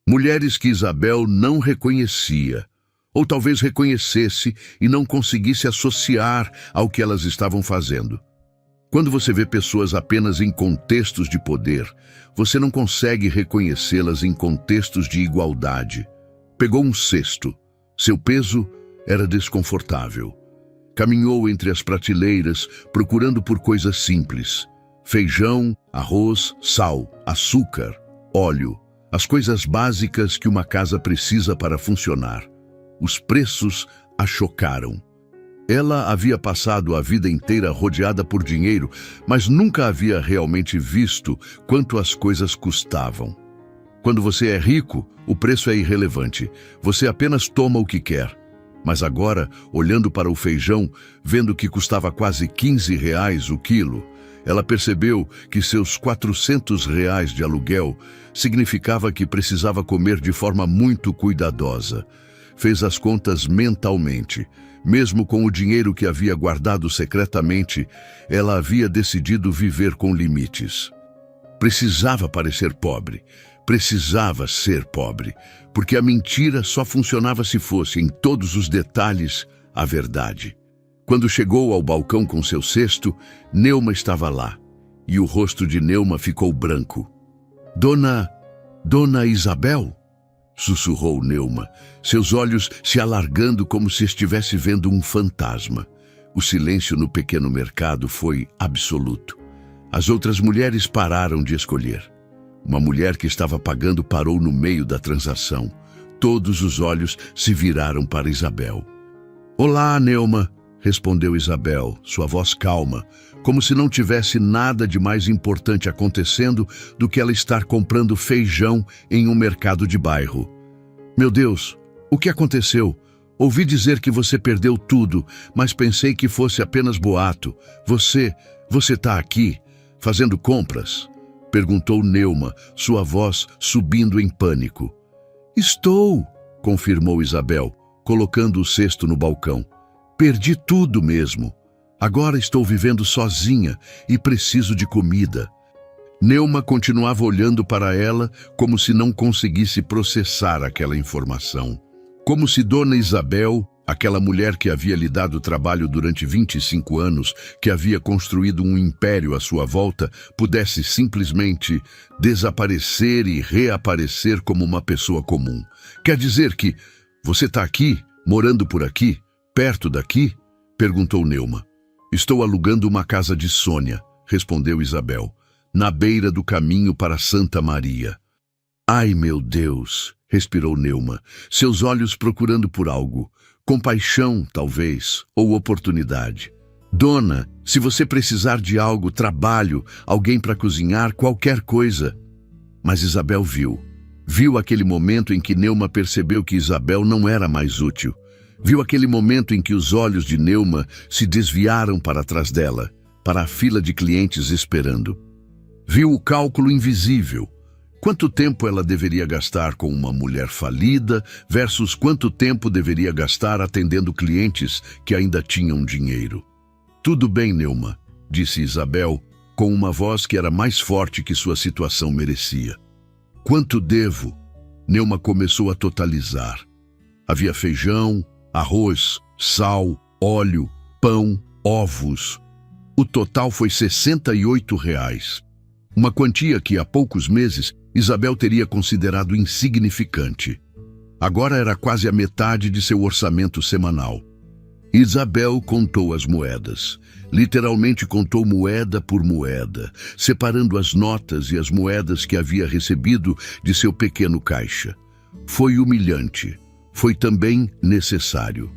Speaker 1: Mulheres que Isabel não reconhecia, ou talvez reconhecesse e não conseguisse associar ao que elas estavam fazendo. Quando você vê pessoas apenas em contextos de poder, você não consegue reconhecê-las em contextos de igualdade. Pegou um cesto. Seu peso era desconfortável. Caminhou entre as prateleiras, procurando por coisas simples. Feijão, arroz, sal, açúcar, óleo. As coisas básicas que uma casa precisa para funcionar. Os preços a chocaram. Ela havia passado a vida inteira rodeada por dinheiro, mas nunca havia realmente visto quanto as coisas custavam. Quando você é rico, o preço é irrelevante. Você apenas toma o que quer. Mas agora, olhando para o feijão, vendo que custava quase R$ 15 o quilo, ela percebeu que seus R$ 400 de aluguel significava que precisava comer de forma muito cuidadosa. Fez as contas mentalmente. Mesmo com o dinheiro que havia guardado secretamente, ela havia decidido viver com limites. Precisava parecer pobre. Precisava ser pobre, porque a mentira só funcionava se fosse, em todos os detalhes, a verdade. Quando chegou ao balcão com seu cesto, Neuma estava lá, e o rosto de Neuma ficou branco. Dona Isabel? Sussurrou Neuma, seus olhos se alargando como se estivesse vendo um fantasma. O silêncio no pequeno mercado foi absoluto. As outras mulheres pararam de escolher. Uma mulher que estava pagando parou no meio da transação. Todos os olhos se viraram para Isabel. Olá, Neuma, respondeu Isabel, sua voz calma, como se não tivesse nada de mais importante acontecendo do que ela estar comprando feijão em um mercado de bairro. Meu Deus, o que aconteceu? Ouvi dizer que você perdeu tudo, mas pensei que fosse apenas boato. Você está aqui, fazendo compras? Perguntou Neuma, sua voz subindo em pânico. Estou, confirmou Isabel, colocando o cesto no balcão. Perdi tudo mesmo. Agora estou vivendo sozinha e preciso de comida. Neuma continuava olhando para ela como se não conseguisse processar aquela informação. Como se Dona Isabel, aquela mulher que havia lhe dado trabalho durante 25 anos, que havia construído um império à sua volta, pudesse simplesmente desaparecer e reaparecer como uma pessoa comum. Quer dizer que você está aqui, morando por aqui, perto daqui? Perguntou Neuma. Estou alugando uma casa de Sônia, respondeu Isabel, na beira do caminho para Santa Maria. Ai, meu Deus, respirou Neuma, seus olhos procurando por algo. Compaixão, talvez, ou oportunidade. Dona, se você precisar de algo, trabalho, alguém para cozinhar, qualquer coisa. Mas Isabel viu. Viu aquele momento em que Neuma percebeu que Isabel não era mais útil. Viu aquele momento em que os olhos de Neuma se desviaram para trás dela, para a fila de clientes esperando. Viu o cálculo invisível. Quanto tempo ela deveria gastar com uma mulher falida versus quanto tempo deveria gastar atendendo clientes que ainda tinham dinheiro. Tudo bem, Neuma, disse Isabel, com uma voz que era mais forte que sua situação merecia. Quanto devo? Neuma começou a totalizar. Havia feijão, arroz, sal, óleo, pão, ovos. O total foi R$ 68. Uma quantia que há poucos meses Isabel teria considerado insignificante. Agora era quase a metade de seu orçamento semanal. Isabel contou as moedas. Literalmente contou moeda por moeda, separando as notas e as moedas que havia recebido de seu pequeno caixa. Foi humilhante. Foi também necessário.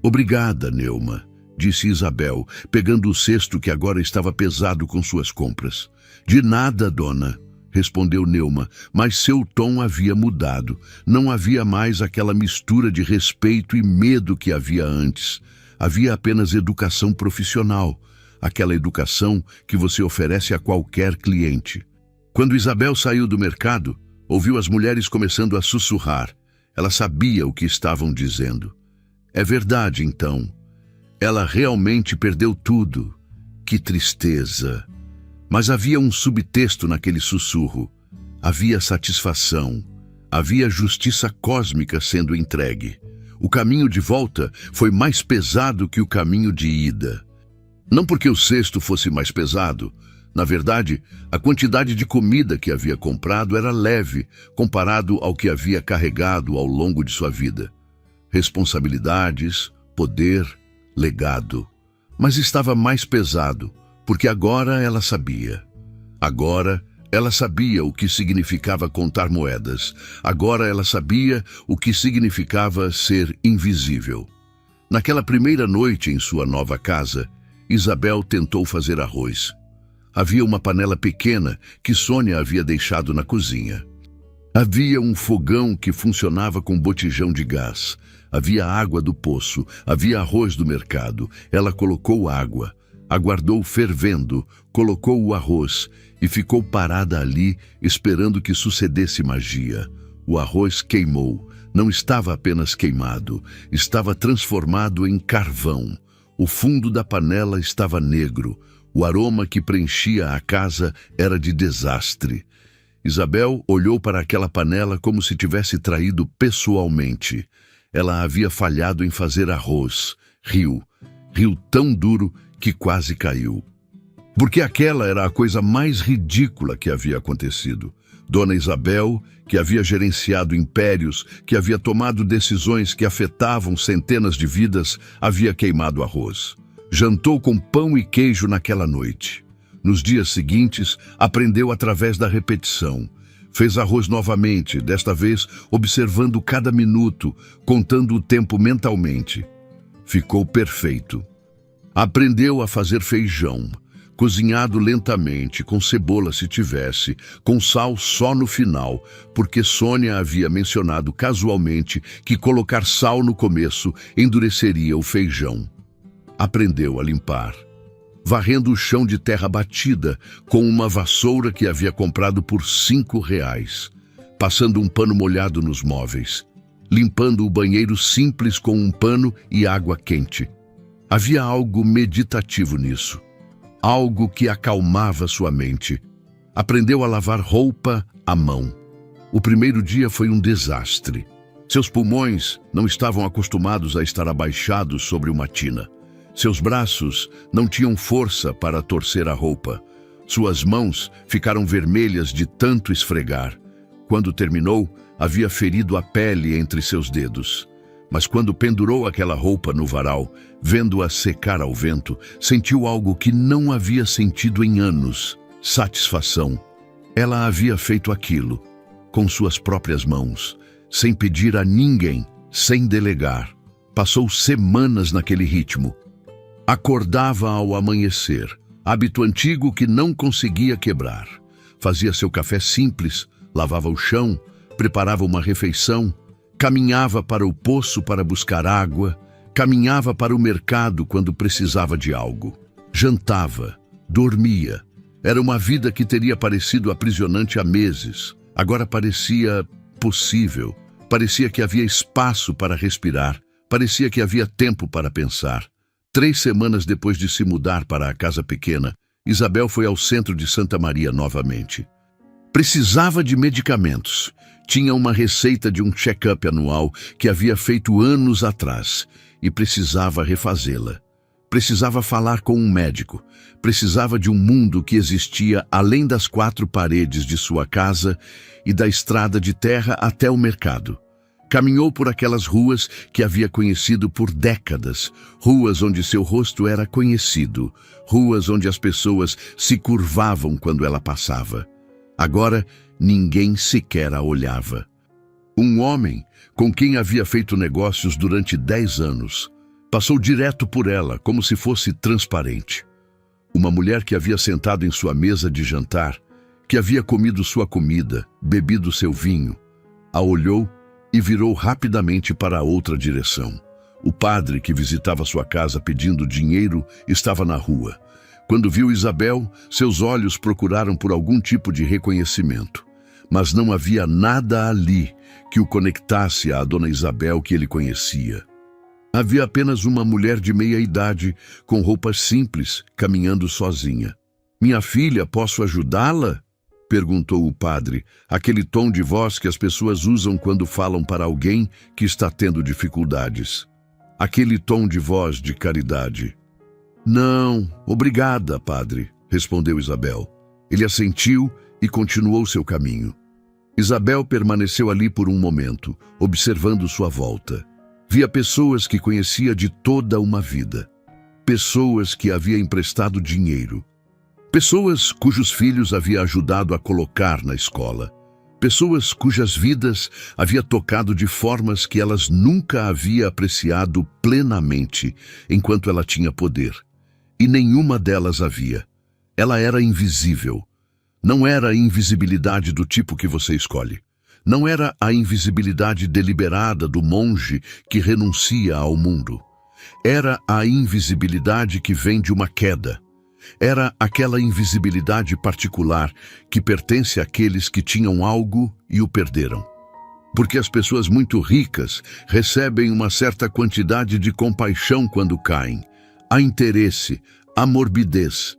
Speaker 1: Obrigada, Neuma, disse Isabel, pegando o cesto que agora estava pesado com suas compras. De nada, dona, respondeu Neuma, mas seu tom havia mudado. Não havia mais aquela mistura de respeito e medo que havia antes. Havia apenas educação profissional, aquela educação que você oferece a qualquer cliente. Quando Isabel saiu do mercado, ouviu as mulheres começando a sussurrar. Ela sabia o que estavam dizendo. É verdade, então. Ela realmente perdeu tudo. Que tristeza! Mas havia um subtexto naquele sussurro. Havia satisfação. Havia justiça cósmica sendo entregue. O caminho de volta foi mais pesado que o caminho de ida. Não porque o cesto fosse mais pesado. Na verdade, a quantidade de comida que havia comprado era leve, comparado ao que havia carregado ao longo de sua vida. Responsabilidades, poder, legado. Mas estava mais pesado, porque agora ela sabia. Agora ela sabia o que significava contar moedas. Agora ela sabia o que significava ser invisível. Naquela primeira noite em sua nova casa, Isabel tentou fazer arroz. Havia uma panela pequena que Sônia havia deixado na cozinha. Havia um fogão que funcionava com botijão de gás. Havia água do poço, havia arroz do mercado. Ela colocou água, aguardou fervendo, colocou o arroz e ficou parada ali, esperando que sucedesse magia. O arroz queimou. Não estava apenas queimado, estava transformado em carvão. O fundo da panela estava negro. O aroma que preenchia a casa era de desastre. Isabel olhou para aquela panela como se tivesse traído pessoalmente. Ela havia falhado em fazer arroz. Riu tão duro que quase caiu. Porque aquela era a coisa mais ridícula que havia acontecido. Dona Isabel, que havia gerenciado impérios, que havia tomado decisões que afetavam centenas de vidas, havia queimado arroz. Jantou com pão e queijo naquela noite. Nos dias seguintes, aprendeu através da repetição. Fez arroz novamente, desta vez observando cada minuto, contando o tempo mentalmente. Ficou perfeito. Aprendeu a fazer feijão, cozinhado lentamente, com cebola se tivesse, com sal só no final, porque Sônia havia mencionado casualmente que colocar sal no começo endureceria o feijão. Aprendeu a limpar, varrendo o chão de terra batida com uma vassoura que havia comprado por R$ 5, passando um pano molhado nos móveis, limpando o banheiro simples com um pano e água quente. Havia algo meditativo nisso, algo que acalmava sua mente. Aprendeu a lavar roupa à mão. O primeiro dia foi um desastre. Seus pulmões não estavam acostumados a estar abaixados sobre uma tina. Seus braços não tinham força para torcer a roupa. Suas mãos ficaram vermelhas de tanto esfregar. Quando terminou, havia ferido a pele entre seus dedos. Mas quando pendurou aquela roupa no varal, vendo-a secar ao vento, sentiu algo que não havia sentido em anos: satisfação. Ela havia feito aquilo, com suas próprias mãos, sem pedir a ninguém, sem delegar. Passou semanas naquele ritmo. Acordava ao amanhecer, hábito antigo que não conseguia quebrar. Fazia seu café simples, lavava o chão, preparava uma refeição, caminhava para o poço para buscar água, caminhava para o mercado quando precisava de algo, jantava, dormia. Era uma vida que teria parecido aprisionante há meses. Agora parecia possível, parecia que havia espaço para respirar, parecia que havia tempo para pensar. 3 semanas depois de se mudar para a casa pequena, Isabel foi ao centro de Santa Maria novamente. Precisava de medicamentos. Tinha uma receita de um check-up anual que havia feito anos atrás e precisava refazê-la. Precisava falar com um médico. Precisava de um mundo que existia além das 4 paredes de sua casa e da estrada de terra até o mercado. Caminhou por aquelas ruas que havia conhecido por décadas, ruas onde seu rosto era conhecido, ruas onde as pessoas se curvavam quando ela passava. Agora, ninguém sequer a olhava. Um homem, com quem havia feito negócios durante 10 anos, passou direto por ela, como se fosse transparente. Uma mulher que havia sentado em sua mesa de jantar, que havia comido sua comida, bebido seu vinho, a olhou e virou rapidamente para a outra direção. O padre que visitava sua casa pedindo dinheiro estava na rua. Quando viu Isabel, seus olhos procuraram por algum tipo de reconhecimento. Mas não havia nada ali que o conectasse à dona Isabel que ele conhecia. Havia apenas uma mulher de meia idade, com roupas simples, caminhando sozinha. "Minha filha, posso ajudá-la?" perguntou o padre, aquele tom de voz que as pessoas usam quando falam para alguém que está tendo dificuldades. Aquele tom de voz de caridade. "Não, obrigada, padre", respondeu Isabel. Ele assentiu e continuou seu caminho. Isabel permaneceu ali por um momento, observando sua volta. Via pessoas que conhecia de toda uma vida. Pessoas que havia emprestado dinheiro. Pessoas cujos filhos havia ajudado a colocar na escola. Pessoas cujas vidas havia tocado de formas que elas nunca havia apreciado plenamente enquanto ela tinha poder. E nenhuma delas havia. Ela era invisível. Não era a invisibilidade do tipo que você escolhe. Não era a invisibilidade deliberada do monge que renuncia ao mundo. Era a invisibilidade que vem de uma queda. Era aquela invisibilidade particular que pertence àqueles que tinham algo e o perderam. Porque as pessoas muito ricas recebem uma certa quantidade de compaixão quando caem. Há interesse, há morbidez.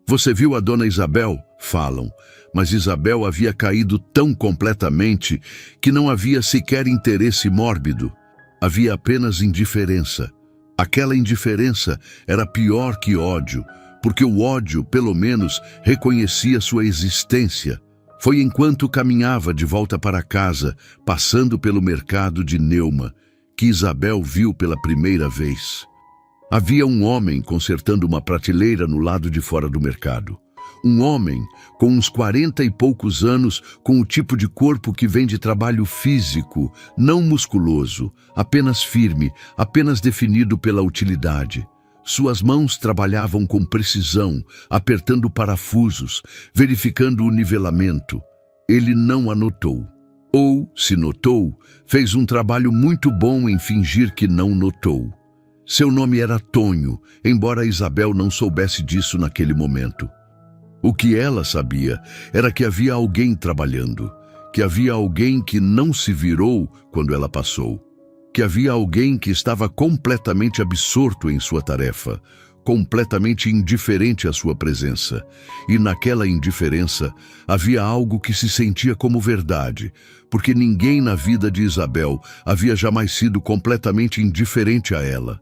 Speaker 1: Você viu a dona Isabel? Falam. Mas Isabel havia caído tão completamente que não havia sequer interesse mórbido. Havia apenas indiferença. Aquela indiferença era pior que ódio, porque o ódio, pelo menos, reconhecia sua existência. Foi enquanto caminhava de volta para casa, passando pelo mercado de Neuma, que Isabel viu pela primeira vez. Havia um homem consertando uma prateleira no lado de fora do mercado. Um homem com uns 40 e poucos anos, com o tipo de corpo que vem de trabalho físico, não musculoso, apenas firme, apenas definido pela utilidade. Suas mãos trabalhavam com precisão, apertando parafusos, verificando o nivelamento. Ele não a notou. Ou, se notou, fez um trabalho muito bom em fingir que não notou. Seu nome era Tonho, embora Isabel não soubesse disso naquele momento. O que ela sabia era que havia alguém trabalhando, que havia alguém que não se virou quando ela passou, que havia alguém que estava completamente absorto em sua tarefa, completamente indiferente à sua presença. E naquela indiferença havia algo que se sentia como verdade, porque ninguém na vida de Isabel havia jamais sido completamente indiferente a ela.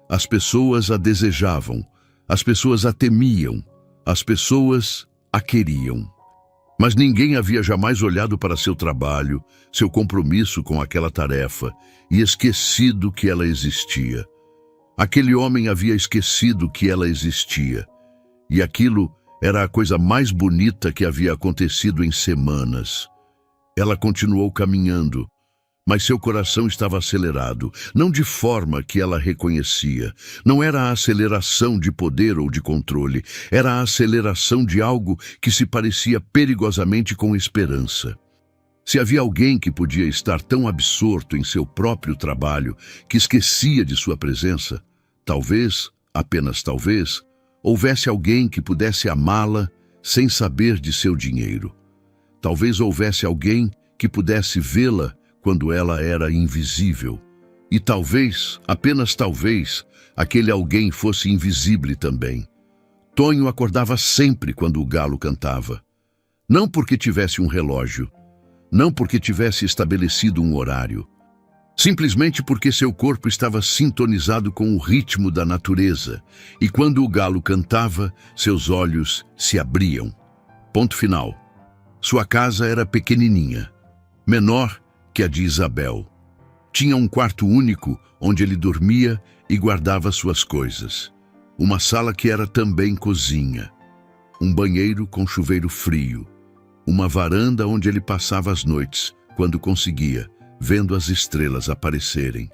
Speaker 1: As pessoas a desejavam, as pessoas a temiam, as pessoas a queriam. Mas ninguém havia jamais olhado para seu trabalho, seu compromisso com aquela tarefa e esquecido que ela existia. Aquele homem havia esquecido que ela existia. E aquilo era a coisa mais bonita que havia acontecido em semanas. Ela continuou caminhando, mas seu coração estava acelerado, não de forma que ela reconhecia. Não era a aceleração de poder ou de controle, era a aceleração de algo que se parecia perigosamente com esperança. Se havia alguém que podia estar tão absorto em seu próprio trabalho que esquecia de sua presença, talvez, apenas talvez, houvesse alguém que pudesse amá-la sem saber de seu dinheiro. Talvez houvesse alguém que pudesse vê-la quando ela era invisível. E talvez, apenas talvez, aquele alguém fosse invisível também. Tonho acordava sempre quando o galo cantava. Não porque tivesse um relógio, não porque tivesse estabelecido um horário, simplesmente porque seu corpo estava sintonizado com o ritmo da natureza, e quando o galo cantava, seus olhos se abriam. Ponto final. Sua casa era pequenininha, menor que a de Isabel. Tinha um quarto único onde ele dormia e guardava suas coisas. Uma sala que era também cozinha. Um banheiro com chuveiro frio. Uma varanda onde ele passava as noites, quando conseguia, vendo as estrelas aparecerem.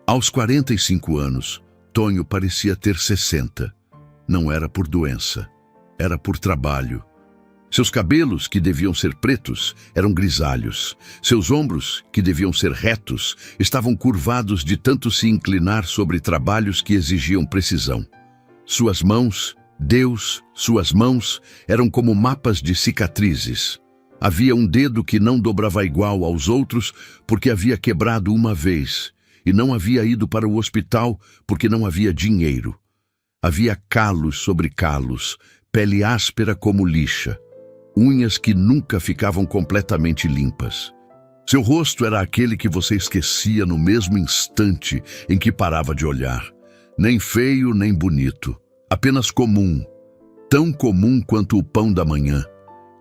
Speaker 1: Aos 45 anos, Tonho parecia ter 60. Não era por doença, era por trabalho. Seus cabelos, que deviam ser pretos, eram grisalhos. Seus ombros, que deviam ser retos, estavam curvados de tanto se inclinar sobre trabalhos que exigiam precisão. Suas mãos, Deus, suas mãos, eram como mapas de cicatrizes. Havia um dedo que não dobrava igual aos outros porque havia quebrado uma vez, e não havia ido para o hospital porque não havia dinheiro. Havia calos sobre calos, pele áspera como lixa. Unhas que nunca ficavam completamente limpas. Seu rosto era aquele que você esquecia no mesmo instante em que parava de olhar. Nem feio, nem bonito. Apenas comum. Tão comum quanto o pão da manhã.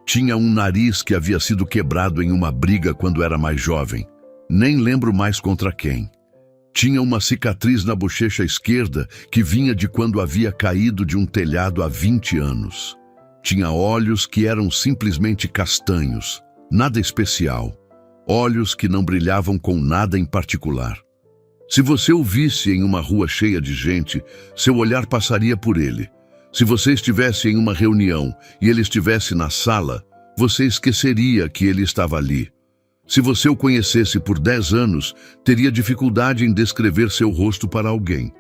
Speaker 1: Tinha um nariz que havia sido quebrado em uma briga quando era mais jovem. Nem lembro mais contra quem. Tinha uma cicatriz na bochecha esquerda que vinha de quando havia caído de um telhado há 20 anos. Tinha olhos que eram simplesmente castanhos, nada especial. Olhos que não brilhavam com nada em particular. Se você o visse em uma rua cheia de gente, seu olhar passaria por ele. Se você estivesse em uma reunião e ele estivesse na sala, você esqueceria que ele estava ali. Se você o conhecesse por 10 anos, teria dificuldade em descrever seu rosto para alguém.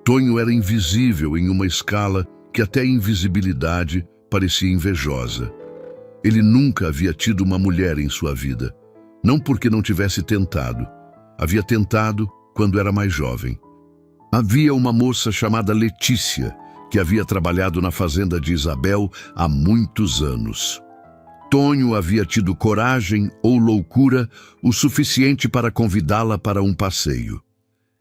Speaker 1: Tonho era invisível em uma escala que até a invisibilidade parecia invejosa. Ele nunca havia tido uma mulher em sua vida. Não porque não tivesse tentado. Havia tentado quando era mais jovem. Havia uma moça chamada Letícia, que havia trabalhado na fazenda de Isabel há muitos anos. Tonho havia tido coragem ou loucura o suficiente para convidá-la para um passeio.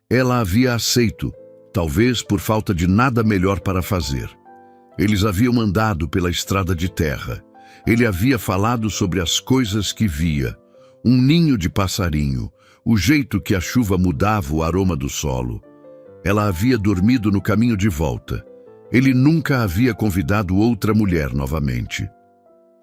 Speaker 1: Ela havia aceito, talvez por falta de nada melhor para fazer. Eles haviam andado pela estrada de terra. Ele havia falado sobre as coisas que via. Um ninho de passarinho, o jeito que a chuva mudava o aroma do solo. Ela havia dormido no caminho de volta. Ele nunca havia convidado outra mulher novamente.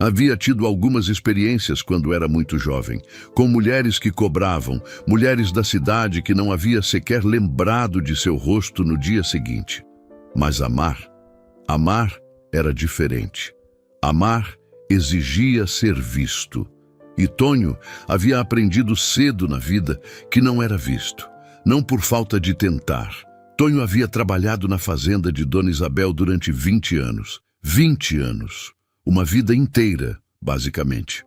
Speaker 1: Havia tido algumas experiências quando era muito jovem, com mulheres que cobravam, mulheres da cidade que não havia sequer lembrado de seu rosto no dia seguinte. Mas amar era diferente. Amar exigia ser visto. E Tonho havia aprendido cedo na vida que não era visto, não por falta de tentar. Tonho havia trabalhado na fazenda de Dona Isabel durante 20 anos. 20 anos. Uma vida inteira, basicamente.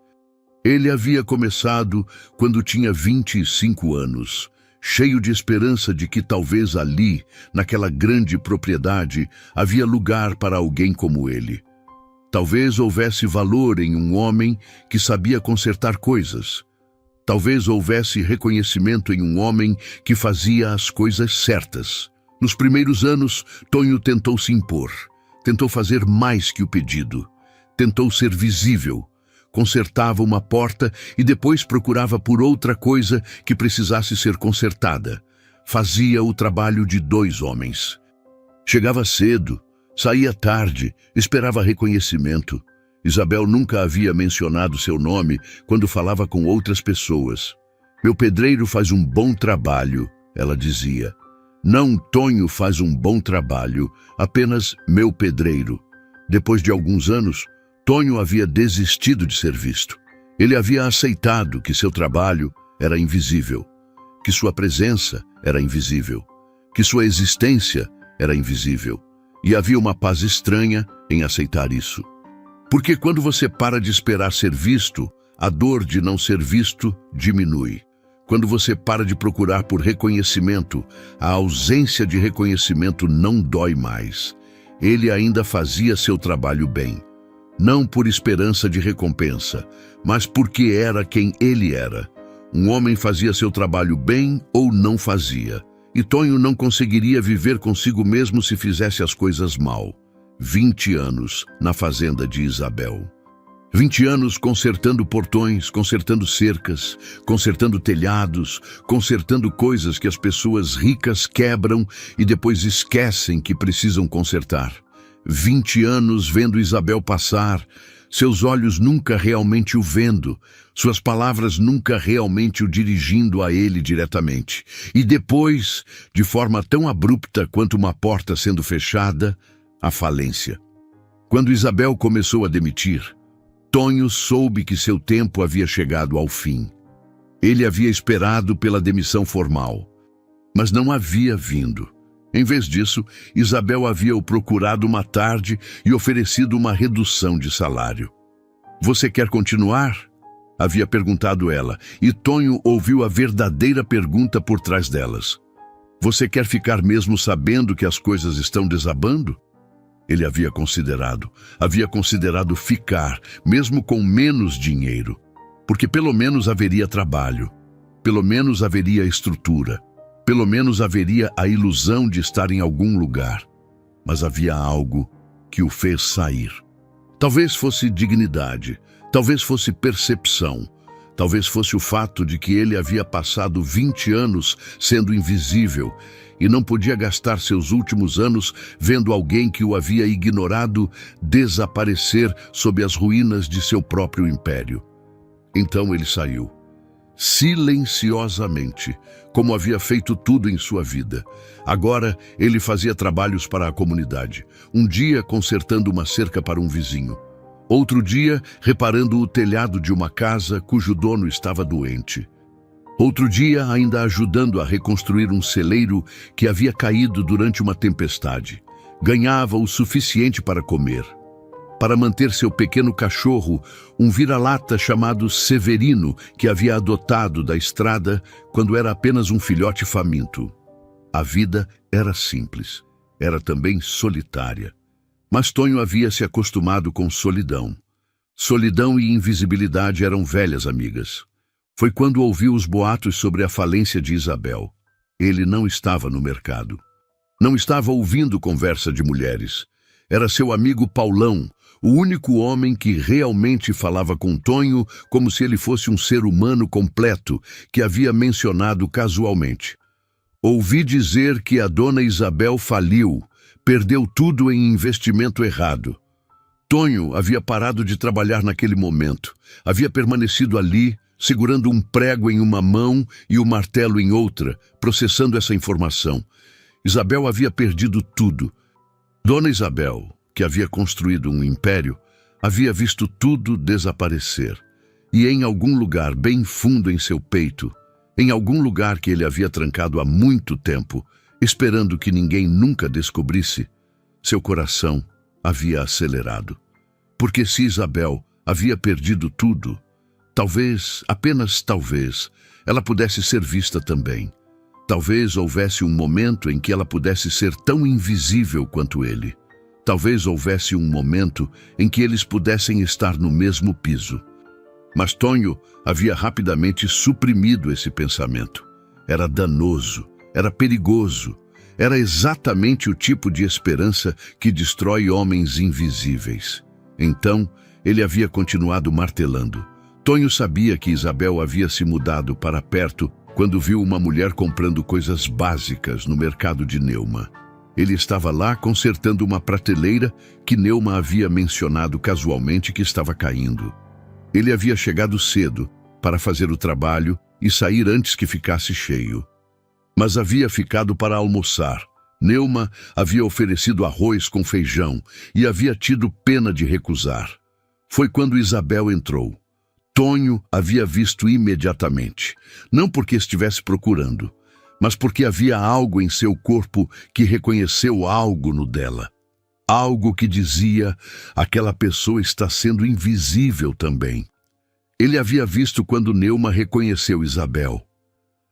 Speaker 1: Ele havia começado quando tinha 25 anos, cheio de esperança de que talvez ali, naquela grande propriedade, havia lugar para alguém como ele. Talvez houvesse valor em um homem que sabia consertar coisas. Talvez houvesse reconhecimento em um homem que fazia as coisas certas. Nos primeiros anos, Tonho tentou se impor, tentou fazer mais que o pedido, tentou ser visível, consertava uma porta e depois procurava por outra coisa que precisasse ser consertada. Fazia o trabalho de 2 homens. Chegava cedo, saía tarde, esperava reconhecimento. Isabel nunca havia mencionado seu nome quando falava com outras pessoas. Meu pedreiro faz um bom trabalho, ela dizia. Não, Tonho faz um bom trabalho, apenas meu pedreiro. Depois de alguns anos, Tonho havia desistido de ser visto. Ele havia aceitado que seu trabalho era invisível, que sua presença era invisível, que sua existência era invisível. E havia uma paz estranha em aceitar isso. Porque quando você para de esperar ser visto, a dor de não ser visto diminui. Quando você para de procurar por reconhecimento, a ausência de reconhecimento não dói mais. Ele ainda fazia seu trabalho bem. Não por esperança de recompensa, mas porque era quem ele era. Um homem fazia seu trabalho bem ou não fazia. E Tonho não conseguiria viver consigo mesmo se fizesse as coisas mal. 20 anos na fazenda de Isabel. 20 anos consertando portões, consertando cercas, consertando telhados, consertando coisas que as pessoas ricas quebram e depois esquecem que precisam consertar. 20 anos vendo Isabel passar, seus olhos nunca realmente o vendo, suas palavras nunca realmente o dirigindo a ele diretamente. E depois, de forma tão abrupta quanto uma porta sendo fechada, a falência. Quando Isabel começou a demitir, Tonho soube que seu tempo havia chegado ao fim. Ele havia esperado pela demissão formal, mas não havia vindo. Em vez disso, Isabel havia o procurado uma tarde e oferecido uma redução de salário. "Você quer continuar?" havia perguntado ela, e Tonho ouviu a verdadeira pergunta por trás delas. "Você quer ficar mesmo sabendo que as coisas estão desabando?" Ele havia considerado ficar, mesmo com menos dinheiro, porque pelo menos haveria trabalho, pelo menos haveria estrutura, pelo menos haveria a ilusão de estar em algum lugar. Mas havia algo que o fez sair. Talvez fosse dignidade, talvez fosse percepção, talvez fosse o fato de que ele havia passado 20 anos sendo invisível e não podia gastar seus últimos anos vendo alguém que o havia ignorado desaparecer sob as ruínas de seu próprio império. Então ele saiu, silenciosamente, como havia feito tudo em sua vida. Agora ele fazia trabalhos para a comunidade, um dia consertando uma cerca para um vizinho, outro dia reparando o telhado de uma casa cujo dono estava doente. Outro dia, ainda ajudando a reconstruir um celeiro que havia caído durante uma tempestade. Ganhava o suficiente para comer. Para manter seu pequeno cachorro, um vira-lata chamado Severino, que havia adotado da estrada quando era apenas um filhote faminto. A vida era simples. Era também solitária. Mas Tonho havia se acostumado com solidão. Solidão e invisibilidade eram velhas amigas. Foi quando ouviu os boatos sobre a falência de Isabel. Ele não estava no mercado. Não estava ouvindo conversa de mulheres. Era seu amigo Paulão, o único homem que realmente falava com Tonho como se ele fosse um ser humano completo, que havia mencionado casualmente. "Ouvi dizer que a dona Isabel faliu, perdeu tudo em investimento errado." Tonho havia parado de trabalhar naquele momento. Havia permanecido ali, segurando um prego em uma mão e o martelo em outra, processando essa informação. Isabel havia perdido tudo. Dona Isabel, que havia construído um império, havia visto tudo desaparecer. E em algum lugar bem fundo em seu peito, em algum lugar que ele havia trancado há muito tempo, esperando que ninguém nunca descobrisse, seu coração havia acelerado. Porque se Isabel havia perdido tudo, talvez, apenas talvez, ela pudesse ser vista também. Talvez houvesse um momento em que ela pudesse ser tão invisível quanto ele. Talvez houvesse um momento em que eles pudessem estar no mesmo piso. Mas Tonho havia rapidamente suprimido esse pensamento. Era danoso, era perigoso, era exatamente o tipo de esperança que destrói homens invisíveis. Então, ele havia continuado martelando. Tonho sabia que Isabel havia se mudado para perto quando viu uma mulher comprando coisas básicas no mercado de Neuma. Ele estava lá consertando uma prateleira que Neuma havia mencionado casualmente que estava caindo. Ele havia chegado cedo para fazer o trabalho e sair antes que ficasse cheio. Mas havia ficado para almoçar. Neuma havia oferecido arroz com feijão e havia tido pena de recusar. Foi quando Isabel entrou. Tonho havia visto imediatamente, não porque estivesse procurando, mas porque havia algo em seu corpo que reconheceu algo no dela. Algo que dizia, aquela pessoa está sendo invisível também. Ele havia visto quando Neuma reconheceu Isabel.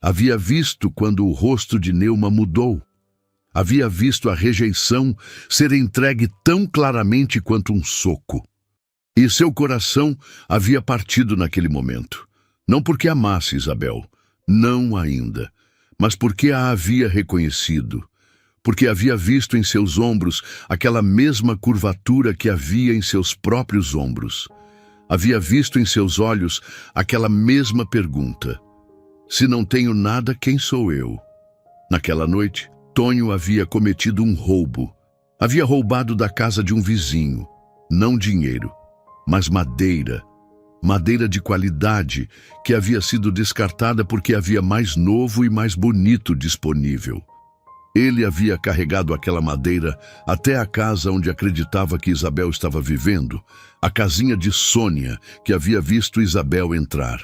Speaker 1: Havia visto quando o rosto de Neuma mudou. Havia visto a rejeição ser entregue tão claramente quanto um soco. E seu coração havia partido naquele momento. Não porque amasse Isabel, não ainda, mas porque a havia reconhecido. Porque havia visto em seus ombros aquela mesma curvatura que havia em seus próprios ombros. Havia visto em seus olhos aquela mesma pergunta: se não tenho nada, quem sou eu? Naquela noite, Tonho havia cometido um roubo. Havia roubado da casa de um vizinho, não dinheiro, mas madeira. Madeira de qualidade que havia sido descartada porque havia mais novo e mais bonito disponível. Ele havia carregado aquela madeira até a casa onde acreditava que Isabel estava vivendo, a casinha de Sônia, que havia visto Isabel entrar,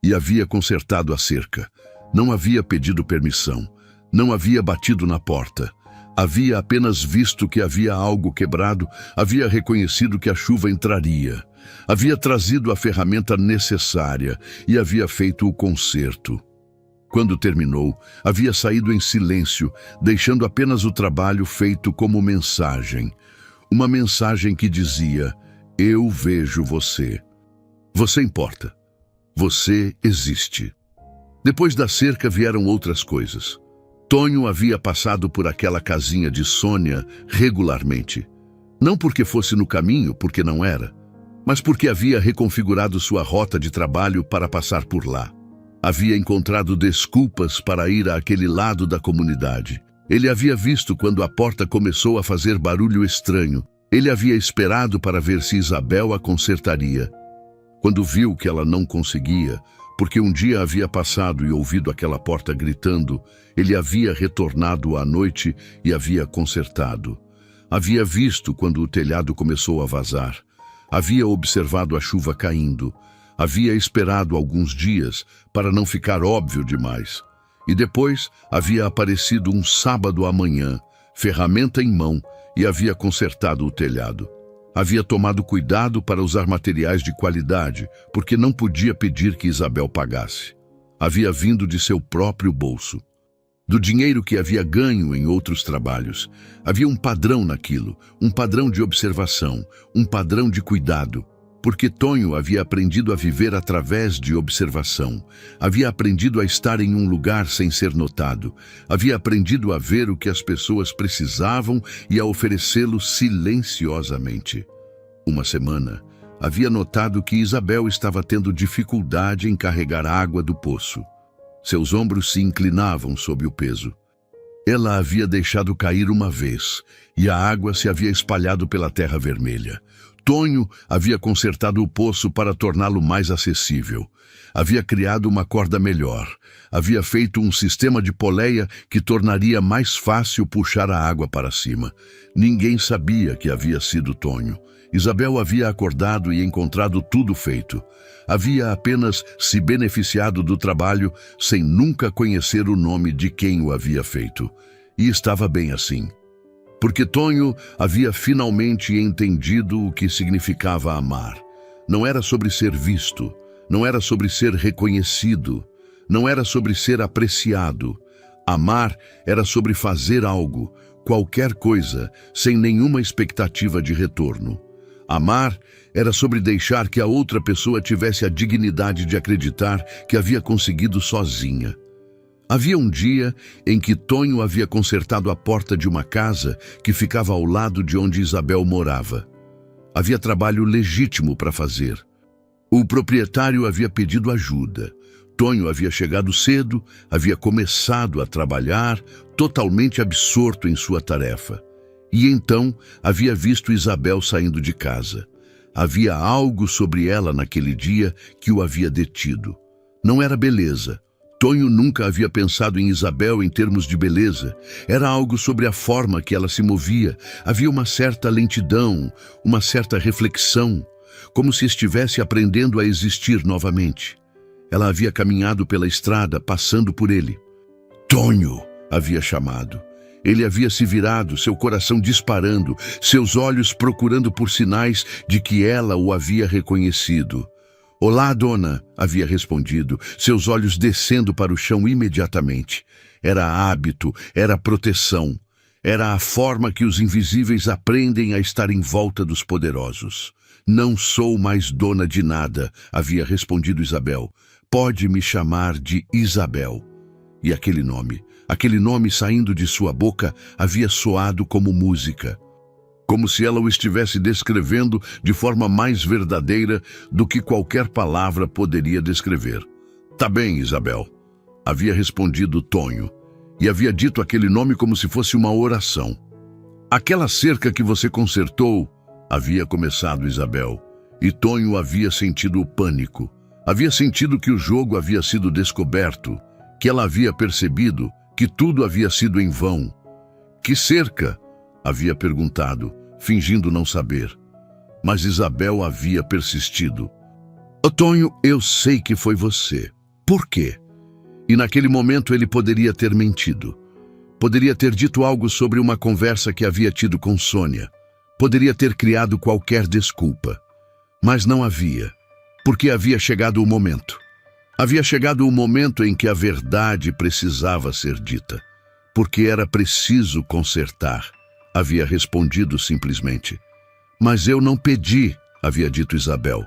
Speaker 1: e havia consertado a cerca. Não havia pedido permissão, não havia batido na porta. Havia apenas visto que havia algo quebrado, havia reconhecido que a chuva entraria. Havia trazido a ferramenta necessária e havia feito o conserto. Quando terminou, havia saído em silêncio, deixando apenas o trabalho feito como mensagem. Uma mensagem que dizia: eu vejo você. Você importa. Você existe. Depois da cerca vieram outras coisas. Tonho havia passado por aquela casinha de Sônia regularmente. Não porque fosse no caminho, porque não era, mas porque havia reconfigurado sua rota de trabalho para passar por lá. Havia encontrado desculpas para ir àquele lado da comunidade. Ele havia visto quando a porta começou a fazer barulho estranho. Ele havia esperado para ver se Isabel a consertaria. Quando viu que ela não conseguia, porque um dia havia passado e ouvido aquela porta gritando, ele havia retornado à noite e havia consertado. Havia visto quando o telhado começou a vazar. Havia observado a chuva caindo. Havia esperado alguns dias para não ficar óbvio demais. E depois havia aparecido um sábado à manhã, ferramenta em mão, e havia consertado o telhado. Havia tomado cuidado para usar materiais de qualidade, porque não podia pedir que Isabel pagasse. Havia vindo de seu próprio bolso. Do dinheiro que havia ganho em outros trabalhos. Havia um padrão naquilo, um padrão de observação, um padrão de cuidado. Porque Tonho havia aprendido a viver através de observação. Havia aprendido a estar em um lugar sem ser notado. Havia aprendido a ver o que as pessoas precisavam e a oferecê-lo silenciosamente. Uma semana, havia notado que Isabel estava tendo dificuldade em carregar água do poço. Seus ombros se inclinavam sob o peso. Ela havia deixado cair uma vez, e a água se havia espalhado pela terra vermelha. Tonho havia consertado o poço para torná-lo mais acessível. Havia criado uma corda melhor. Havia feito um sistema de poleia que tornaria mais fácil puxar a água para cima. Ninguém sabia que havia sido Tonho. Isabel havia acordado e encontrado tudo feito. Havia apenas se beneficiado do trabalho sem nunca conhecer o nome de quem o havia feito. E estava bem assim. Porque Tonho havia finalmente entendido o que significava amar. Não era sobre ser visto, não era sobre ser reconhecido, não era sobre ser apreciado. Amar era sobre fazer algo, qualquer coisa, sem nenhuma expectativa de retorno. Amar era sobre deixar que a outra pessoa tivesse a dignidade de acreditar que havia conseguido sozinha. Havia um dia em que Tonho havia consertado a porta de uma casa que ficava ao lado de onde Isabel morava. Havia trabalho legítimo para fazer. O proprietário havia pedido ajuda. Tonho havia chegado cedo, havia começado a trabalhar, totalmente absorto em sua tarefa. E então havia visto Isabel saindo de casa. Havia algo sobre ela naquele dia que o havia detido. Não era beleza. Tonho nunca havia pensado em Isabel em termos de beleza. Era algo sobre a forma que ela se movia. Havia uma certa lentidão, uma certa reflexão. como se estivesse aprendendo a existir novamente. Ela havia caminhado pela estrada, passando por ele. Tonho! Havia chamado. Ele havia se virado, seu coração disparando, seus olhos procurando por sinais de que ela o havia reconhecido. Olá, dona, havia respondido, seus olhos descendo para o chão imediatamente. Era hábito, era proteção. Era a forma que os invisíveis aprendem a estar em volta dos poderosos. Não sou mais dona de nada, havia respondido Isabel. Pode me chamar de Isabel. E aquele nome saindo de sua boca havia soado como música. Como se ela o estivesse descrevendo de forma mais verdadeira do que qualquer palavra poderia descrever. Tá bem, Isabel, havia respondido Tonho, e havia dito aquele nome como se fosse uma oração. Aquela cerca que você consertou, havia começado Isabel, e Tonho havia sentido o pânico. Havia sentido que o jogo havia sido descoberto, que ela havia percebido que tudo havia sido em vão. Que cerca? Havia perguntado, fingindo não saber. Mas Isabel havia persistido. Tonho, eu sei que foi você. Por quê? E naquele momento ele poderia ter mentido. Poderia ter dito algo sobre uma conversa que havia tido com Sônia. Poderia ter criado qualquer desculpa. Mas não havia, porque havia chegado o momento. Havia chegado o momento em que a verdade precisava ser dita. Porque era preciso consertar. Havia respondido simplesmente. Mas eu não pedi, havia dito Isabel.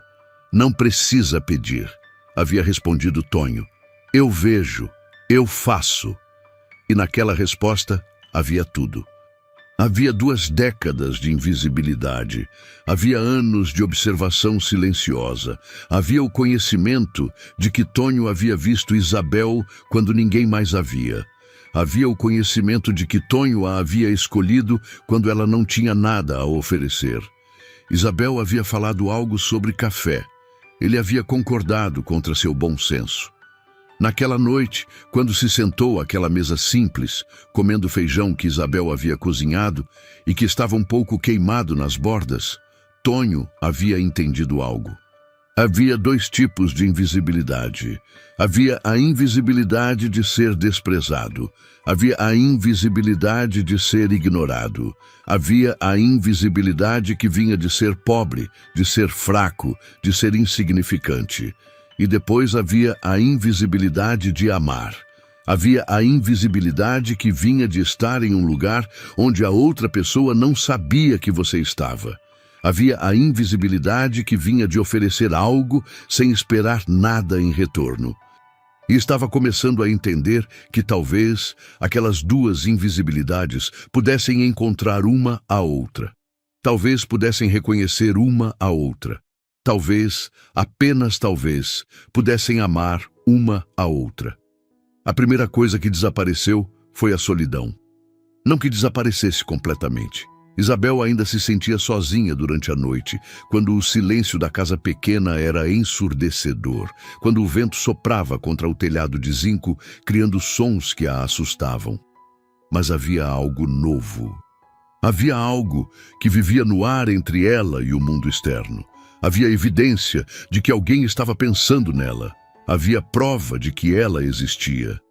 Speaker 1: Não precisa pedir, havia respondido Tonho. Eu vejo, eu faço. E naquela resposta havia tudo. Havia 2 décadas de invisibilidade. Havia anos de observação silenciosa. Havia o conhecimento de que Tonho havia visto Isabel quando ninguém mais havia. Havia o conhecimento de que Tonho a havia escolhido quando ela não tinha nada a oferecer. Isabel havia falado algo sobre café. Ele havia concordado contra seu bom senso. Naquela noite, quando se sentou àquela mesa simples, comendo feijão que Isabel havia cozinhado e que estava um pouco queimado nas bordas, Tonho havia entendido algo. Havia 2 tipos de invisibilidade. Havia a invisibilidade de ser desprezado. Havia a invisibilidade de ser ignorado. Havia a invisibilidade que vinha de ser pobre, de ser fraco, de ser insignificante. E depois havia a invisibilidade de amar. Havia a invisibilidade que vinha de estar em um lugar onde a outra pessoa não sabia que você estava. Havia a invisibilidade que vinha de oferecer algo sem esperar nada em retorno. E estava começando a entender que talvez aquelas 2 invisibilidades pudessem encontrar uma à outra. Talvez pudessem reconhecer uma à outra. Talvez, apenas talvez, pudessem amar uma à outra. A primeira coisa que desapareceu foi a solidão. Não que desaparecesse completamente. Isabel ainda se sentia sozinha durante a noite, quando o silêncio da casa pequena era ensurdecedor, quando o vento soprava contra o telhado de zinco, criando sons que a assustavam. Mas havia algo novo. Havia algo que vivia no ar entre ela e o mundo externo. Havia evidência de que alguém estava pensando nela. Havia prova de que ela existia.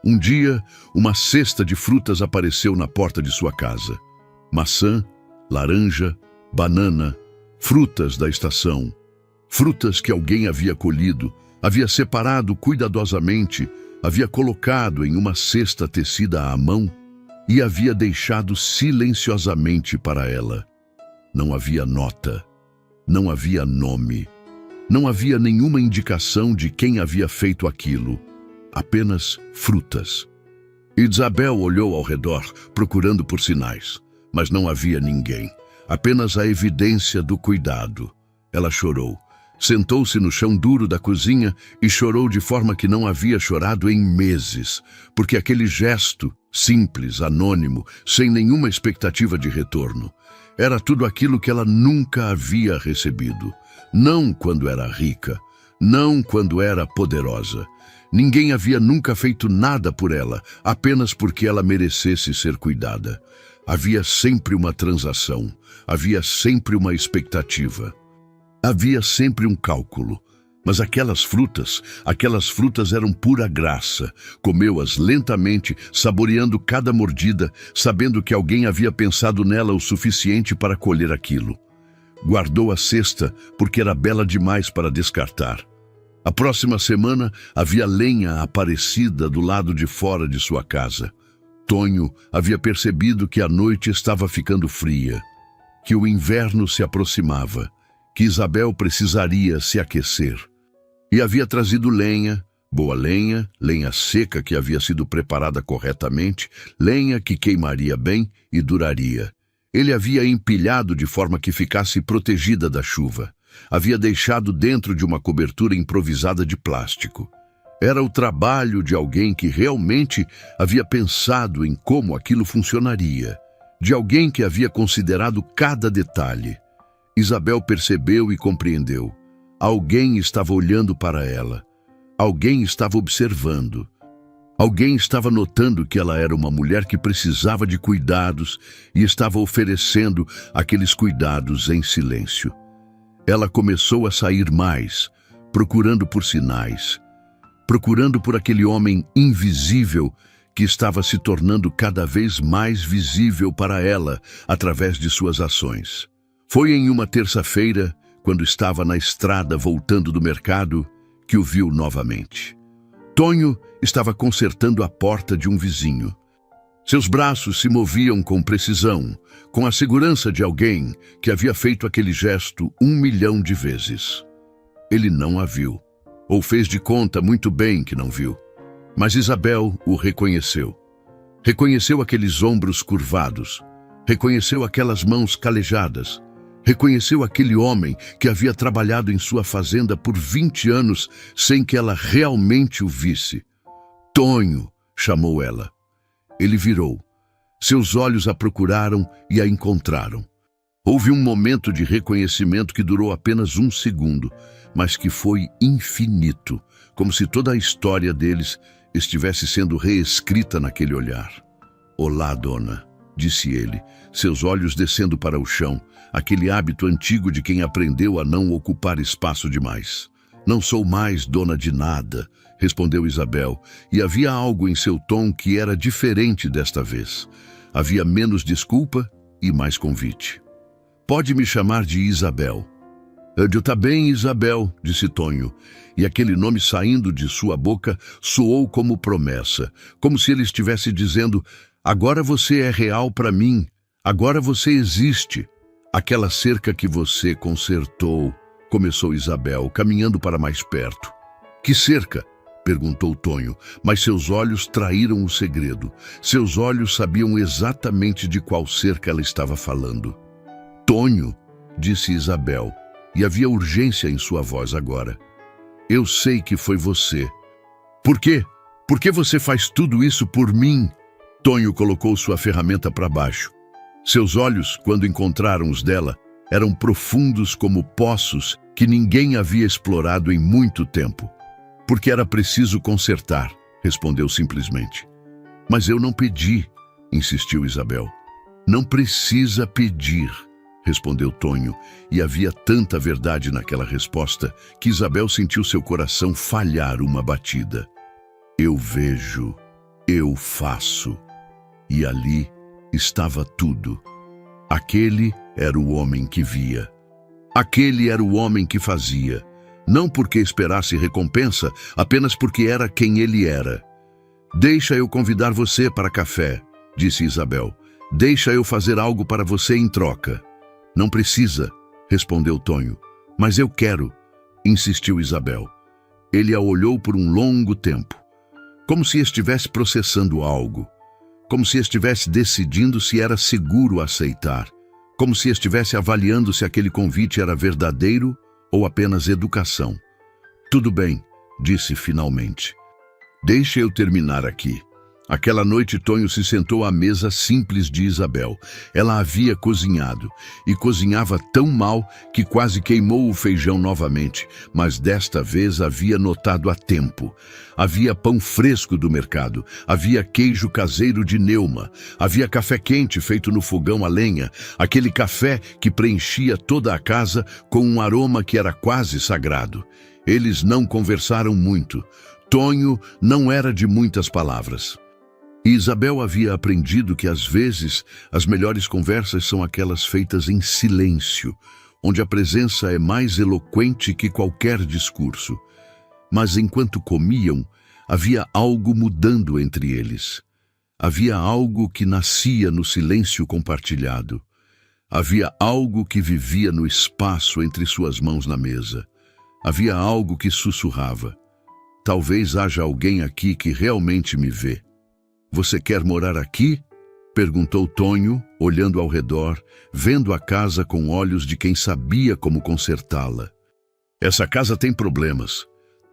Speaker 1: Um dia, uma cesta de frutas apareceu na porta de sua casa. Maçã, laranja, banana, frutas da estação. Frutas que alguém havia colhido, havia separado cuidadosamente, havia colocado em uma cesta tecida à mão e havia deixado silenciosamente para ela. Não havia nota, não havia nome, não havia nenhuma indicação de quem havia feito aquilo, apenas frutas. Isabel olhou ao redor, procurando por sinais. Mas não havia ninguém, apenas a evidência do cuidado. Ela chorou. Sentou-se no chão duro da cozinha e chorou de forma que não havia chorado em meses, porque aquele gesto, simples, anônimo, sem nenhuma expectativa de retorno, era tudo aquilo que ela nunca havia recebido. Não quando era rica, não quando era poderosa. Ninguém havia nunca feito nada por ela, apenas porque ela merecesse ser cuidada. Havia sempre uma transação, havia sempre uma expectativa. Havia sempre um cálculo. Mas aquelas frutas eram pura graça. Comeu-as lentamente, saboreando cada mordida, sabendo que alguém havia pensado nela o suficiente para colher aquilo. Guardou a cesta porque era bela demais para descartar. A próxima semana havia lenha aparecida do lado de fora de sua casa. Tonho havia percebido que a noite estava ficando fria, que o inverno se aproximava, que Isabel precisaria se aquecer. E havia trazido lenha, boa lenha, lenha seca que havia sido preparada corretamente, lenha que queimaria bem e duraria. Ele havia empilhado de forma que ficasse protegida da chuva. Havia deixado dentro de uma cobertura improvisada de plástico. Era o trabalho de alguém que realmente havia pensado em como aquilo funcionaria, de alguém que havia considerado cada detalhe. Isabel percebeu e compreendeu. Alguém estava olhando para ela. Alguém estava observando. Alguém estava notando que ela era uma mulher que precisava de cuidados e estava oferecendo aqueles cuidados em silêncio. Ela começou a sair mais, procurando por sinais, procurando por aquele homem invisível que estava se tornando cada vez mais visível para ela através de suas ações. Foi em uma terça-feira, quando estava na estrada voltando do mercado, que o viu novamente. Tonho estava consertando a porta de um vizinho. Seus braços se moviam com precisão, com a segurança de alguém que havia feito aquele gesto 1 milhão de vezes. Ele não a viu, ou fez de conta muito bem que não viu. Mas Isabel o reconheceu. Reconheceu aqueles ombros curvados, reconheceu aquelas mãos calejadas, reconheceu aquele homem que havia trabalhado em sua fazenda por 20 anos sem que ela realmente o visse. Tonho, chamou ela. Ele virou. Seus olhos a procuraram e a encontraram. Houve um momento de reconhecimento que durou apenas 1 segundo, mas que foi infinito, como se toda a história deles estivesse sendo reescrita naquele olhar. Olá, dona, disse ele, seus olhos descendo para o chão, aquele hábito antigo de quem aprendeu a não ocupar espaço demais. Não sou mais dona de nada, respondeu Isabel, e havia algo em seu tom que era diferente desta vez. Havia menos desculpa e mais convite. Pode me chamar de Isabel. Tá bem, Isabel, disse Tonho, e aquele nome saindo de sua boca soou como promessa, como se ele estivesse dizendo: agora você é real para mim, agora você existe. Aquela cerca que você consertou, começou Isabel, caminhando para mais perto. Que cerca? Perguntou Tonho, mas seus olhos traíram o segredo. Seus olhos sabiam exatamente de qual cerca ela estava falando. Tonho, disse Isabel, e havia urgência em sua voz agora. Eu sei que foi você. Por quê? Por que você faz tudo isso por mim? Tonho colocou sua ferramenta para baixo. Seus olhos, quando encontraram os dela, eram profundos como poços que ninguém havia explorado em muito tempo. Porque era preciso consertar, respondeu simplesmente. Mas eu não pedi, insistiu Isabel. Não precisa pedir, respondeu Tonho, e havia tanta verdade naquela resposta que Isabel sentiu seu coração falhar uma batida. Eu vejo, eu faço. E ali estava tudo. Aquele era o homem que via. Aquele era o homem que fazia. Não porque esperasse recompensa, apenas porque era quem ele era. Deixa eu convidar você para café, disse Isabel. Deixa eu fazer algo para você em troca. Não precisa, respondeu Tonho. Mas eu quero, insistiu Isabel. Ele a olhou por um longo tempo, como se estivesse processando algo, como se estivesse decidindo se era seguro aceitar, como se estivesse avaliando se aquele convite era verdadeiro ou apenas educação. Tudo bem, disse finalmente. Deixe eu terminar aqui. Aquela noite, Tonho se sentou à mesa simples de Isabel. Ela havia cozinhado, e cozinhava tão mal que quase queimou o feijão novamente, mas desta vez havia notado a tempo. Havia pão fresco do mercado, havia queijo caseiro de Neuma, havia café quente feito no fogão a lenha, aquele café que preenchia toda a casa com um aroma que era quase sagrado. Eles não conversaram muito. Tonho não era de muitas palavras. E Isabel havia aprendido que, às vezes, as melhores conversas são aquelas feitas em silêncio, onde a presença é mais eloquente que qualquer discurso. Mas enquanto comiam, havia algo mudando entre eles. Havia algo que nascia no silêncio compartilhado. Havia algo que vivia no espaço entre suas mãos na mesa. Havia algo que sussurrava. Talvez haja alguém aqui que realmente me vê. Você quer morar aqui? Perguntou Tonho, olhando ao redor, vendo a casa com olhos de quem sabia como consertá-la. Essa casa tem problemas.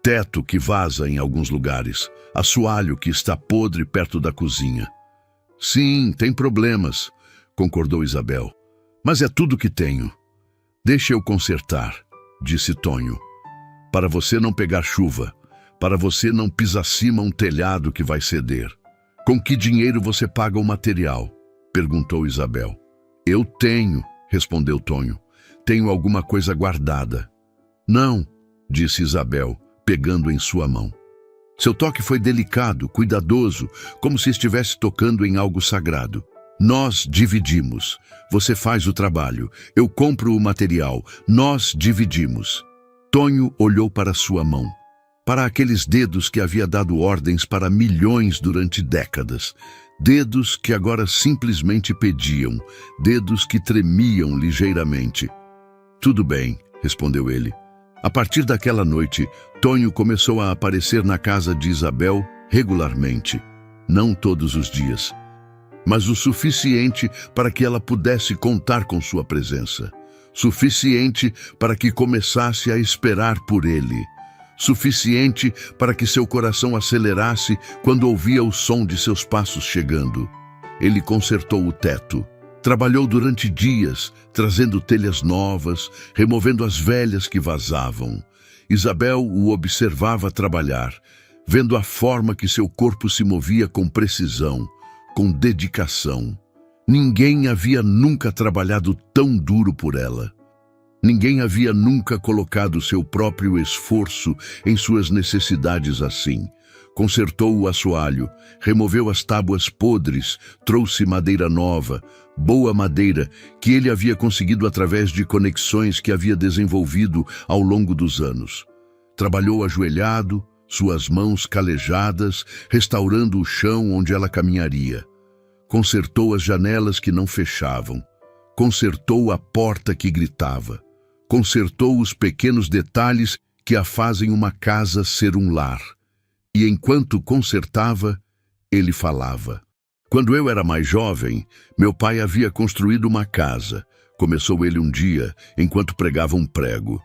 Speaker 1: Teto que vaza em alguns lugares, assoalho que está podre perto da cozinha. Sim, tem problemas, concordou Isabel. Mas é tudo que tenho. Deixa eu consertar, disse Tonho. Para você não pegar chuva, para você não pisar cima um telhado que vai ceder. Com que dinheiro você paga o material? Perguntou Isabel. Eu tenho, respondeu Tonho. Tenho alguma coisa guardada. Não, disse Isabel, pegando em sua mão. Seu toque foi delicado, cuidadoso, como se estivesse tocando em algo sagrado. Nós dividimos. Você faz o trabalho, eu compro o material. Nós dividimos. Tonho olhou para sua mão. Para aqueles dedos que havia dado ordens para milhões durante décadas. Dedos que agora simplesmente pediam, dedos que tremiam ligeiramente. Tudo bem, respondeu ele. A partir daquela noite, Tonho começou a aparecer na casa de Isabel regularmente. Não todos os dias, mas o suficiente para que ela pudesse contar com sua presença. Suficiente para que começasse a esperar por ele. Suficiente para que seu coração acelerasse quando ouvia o som de seus passos chegando. Ele consertou o teto. Trabalhou durante dias, trazendo telhas novas, removendo as velhas que vazavam. Isabel o observava trabalhar, vendo a forma que seu corpo se movia com precisão, com dedicação. Ninguém havia nunca trabalhado tão duro por ela. Ninguém havia nunca colocado seu próprio esforço em suas necessidades assim. Consertou o assoalho, removeu as tábuas podres, trouxe madeira nova, boa madeira, que ele havia conseguido através de conexões que havia desenvolvido ao longo dos anos. Trabalhou ajoelhado, suas mãos calejadas, restaurando o chão onde ela caminharia. Consertou as janelas que não fechavam. Consertou a porta que gritava. Consertou os pequenos detalhes que a fazem uma casa ser um lar. E enquanto consertava, ele falava. Quando eu era mais jovem, meu pai havia construído uma casa. Começou ele um dia, enquanto pregava um prego.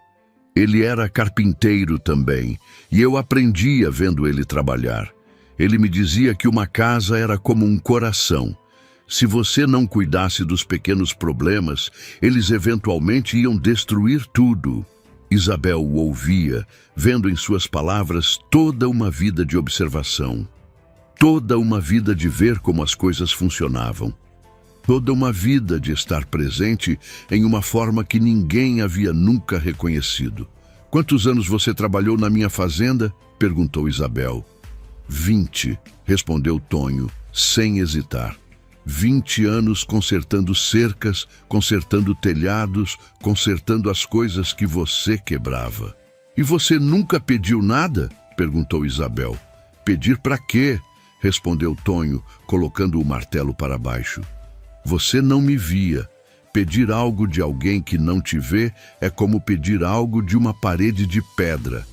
Speaker 1: Ele era carpinteiro também, e eu aprendia vendo ele trabalhar. Ele me dizia que uma casa era como um coração. Se você não cuidasse dos pequenos problemas, eles eventualmente iam destruir tudo. Isabel o ouvia, vendo em suas palavras toda uma vida de observação. Toda uma vida de ver como as coisas funcionavam. Toda uma vida de estar presente em uma forma que ninguém havia nunca reconhecido. Quantos anos você trabalhou na minha fazenda? Perguntou Isabel. 20, respondeu Tonho, sem hesitar. 20 anos consertando cercas, consertando telhados, consertando as coisas que você quebrava. E você nunca pediu nada? Perguntou Isabel. Pedir para quê? Respondeu Tonho, colocando o martelo para baixo. Você não me via. Pedir algo de alguém que não te vê é como pedir algo de uma parede de pedra.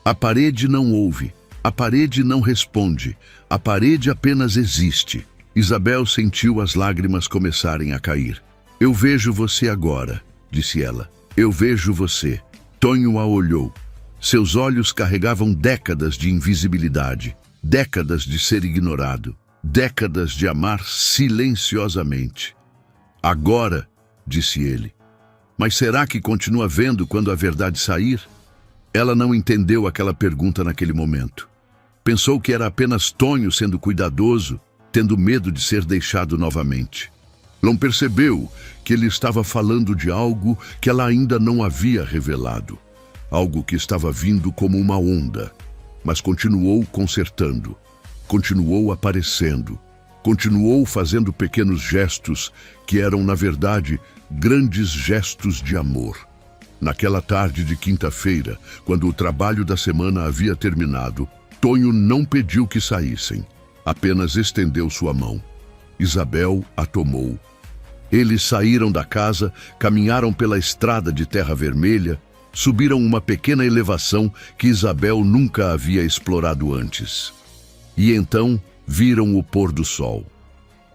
Speaker 1: A parede não ouve, a parede não responde, a parede apenas existe. Isabel sentiu as lágrimas começarem a cair. Eu vejo você agora, disse ela. Eu vejo você. Tonho a olhou. Seus olhos carregavam décadas de invisibilidade, décadas de ser ignorado. décadas de amar silenciosamente. Agora, disse ele. Mas será que continua vendo quando a verdade sair? Ela não entendeu aquela pergunta naquele momento. Pensou que era apenas Tonho sendo cuidadoso, tendo medo de ser deixado novamente. Não percebeu que ele estava falando de algo que ela ainda não havia revelado. Algo que estava vindo como uma onda, mas continuou consertando, continuou aparecendo, continuou fazendo pequenos gestos que eram, na verdade, grandes gestos de amor. Naquela tarde de quinta-feira, quando o trabalho da semana havia terminado, Tonho não pediu que saíssem, apenas estendeu sua mão. Isabel a tomou. Eles saíram da casa, caminharam pela estrada de terra vermelha, subiram uma pequena elevação que Isabel nunca havia explorado antes. E então viram o pôr do sol.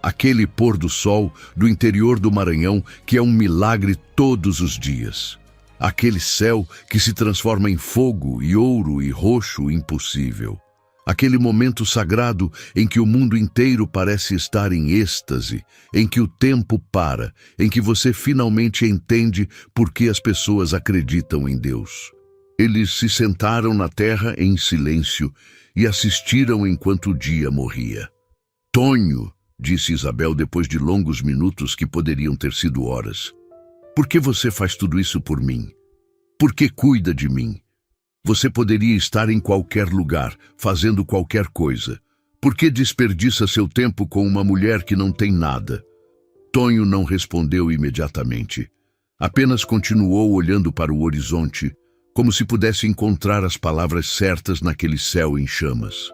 Speaker 1: Aquele pôr do sol do interior do Maranhão que é um milagre todos os dias. Aquele céu que se transforma em fogo e ouro e roxo impossível. Aquele momento sagrado em que o mundo inteiro parece estar em êxtase, em que o tempo para, em que você finalmente entende por que as pessoas acreditam em Deus. Eles se sentaram na terra em silêncio e assistiram enquanto o dia morria. Tonho, disse Isabel depois de longos minutos que poderiam ter sido horas. Por que você faz tudo isso por mim? Por que cuida de mim? Você poderia estar em qualquer lugar, fazendo qualquer coisa. Por que desperdiça seu tempo com uma mulher que não tem nada? Tonho não respondeu imediatamente. Apenas continuou olhando para o horizonte, como se pudesse encontrar as palavras certas naquele céu em chamas.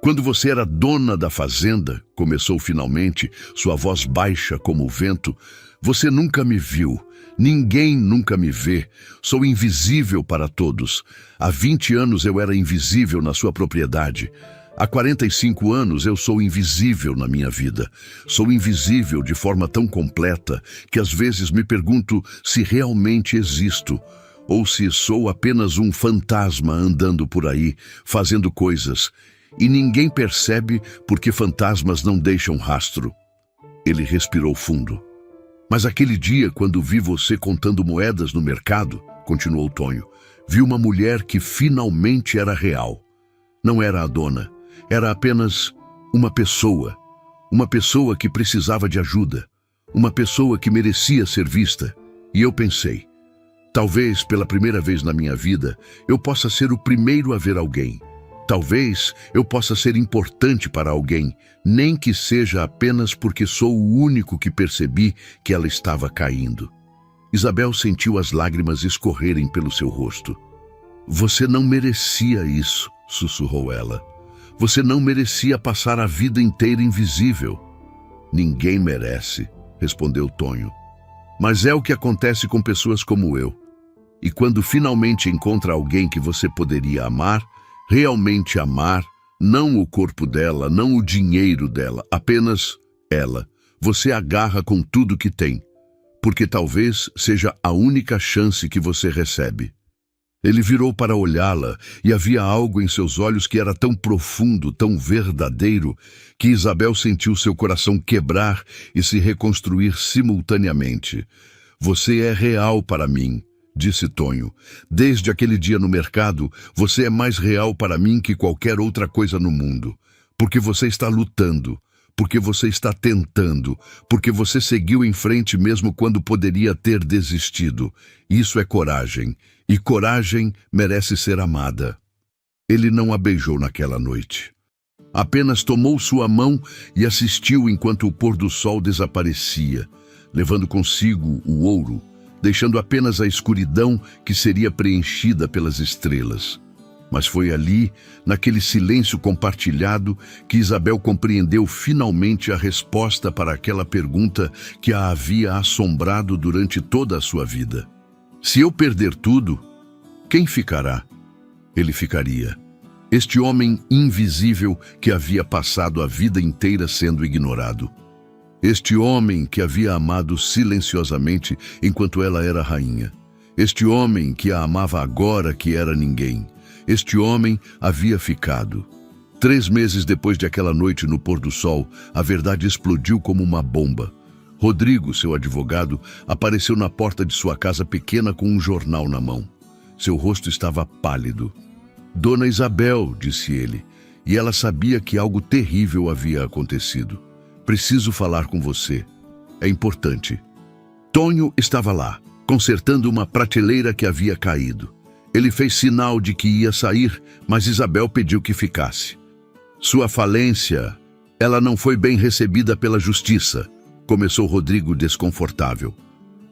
Speaker 1: Quando você era dona da fazenda, começou finalmente, sua voz baixa como o vento, você nunca me viu. Ninguém nunca me vê. Sou invisível para todos. Há 20 anos eu era invisível na sua propriedade. Há 45 anos eu sou invisível na minha vida. Sou invisível de forma tão completa que às vezes me pergunto se realmente existo ou se sou apenas um fantasma andando por aí, fazendo coisas. E ninguém percebe porque fantasmas não deixam rastro. Ele respirou fundo. Mas aquele dia, quando vi você contando moedas no mercado, continuou Tonho, vi uma mulher que finalmente era real. Não era a dona, era apenas uma pessoa que precisava de ajuda, uma pessoa que merecia ser vista. E eu pensei, talvez pela primeira vez na minha vida, eu possa ser o primeiro a ver alguém. Talvez eu possa ser importante para alguém, nem que seja apenas porque sou o único que percebi que ela estava caindo. Isabel sentiu as lágrimas escorrerem pelo seu rosto. Você não merecia isso, sussurrou ela. Você não merecia passar a vida inteira invisível. Ninguém merece, respondeu Tonho. Mas é o que acontece com pessoas como eu. E quando finalmente encontra alguém que você poderia amar, realmente amar, não o corpo dela, não o dinheiro dela, apenas ela. Você agarra com tudo que tem, porque talvez seja a única chance que você recebe. Ele virou para olhá-la e havia algo em seus olhos que era tão profundo, tão verdadeiro, que Isabel sentiu seu coração quebrar e se reconstruir simultaneamente. Você é real para mim, disse Tonho. Desde aquele dia no mercado, você é mais real para mim que qualquer outra coisa no mundo. Porque você está lutando, porque você está tentando, porque você seguiu em frente mesmo quando poderia ter desistido. Isso é coragem, e coragem merece ser amada. Ele não a beijou naquela noite. Apenas tomou sua mão e assistiu enquanto o pôr do sol desaparecia, levando consigo o ouro, deixando apenas a escuridão que seria preenchida pelas estrelas. Mas foi ali, naquele silêncio compartilhado, que Isabel compreendeu finalmente a resposta para aquela pergunta que a havia assombrado durante toda a sua vida. Se eu perder tudo, quem ficará? Ele ficaria. Este homem invisível que havia passado a vida inteira sendo ignorado. Este homem que havia amado silenciosamente enquanto ela era rainha. Este homem que a amava agora que era ninguém. Este homem havia ficado. 3 meses depois de aquela noite no pôr do sol, a verdade explodiu como uma bomba. Rodrigo, seu advogado, apareceu na porta de sua casa pequena com um jornal na mão. Seu rosto estava pálido. Dona Isabel, disse ele, e ela sabia que algo terrível havia acontecido. Preciso falar com você. É importante. Tonho estava lá, consertando uma prateleira que havia caído. Ele fez sinal de que ia sair, mas Isabel pediu que ficasse. Sua falência, ela não foi bem recebida pela justiça, começou Rodrigo desconfortável.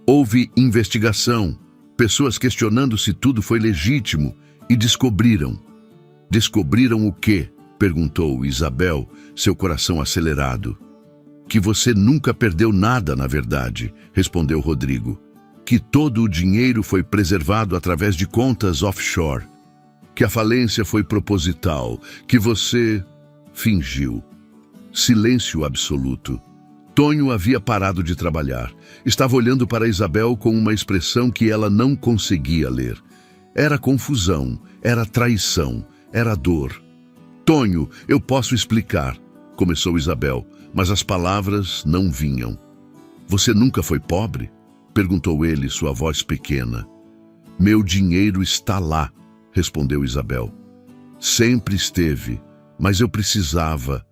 Speaker 1: Houve investigação, pessoas questionando se tudo foi legítimo e descobriram. Descobriram o quê? Perguntou Isabel, seu coração acelerado. Que você nunca perdeu nada, na verdade, respondeu Rodrigo. Que todo o dinheiro foi preservado através de contas offshore. Que a falência foi proposital, que você fingiu. Silêncio absoluto. Tonho havia parado de trabalhar. Estava olhando para Isabel com uma expressão que ela não conseguia ler. Era confusão, era traição, era dor. Tonho, eu posso explicar, começou Isabel, mas as palavras não vinham. Você nunca foi pobre? Perguntou ele, sua voz pequena. Meu dinheiro está lá, respondeu Isabel. Sempre esteve, mas eu precisava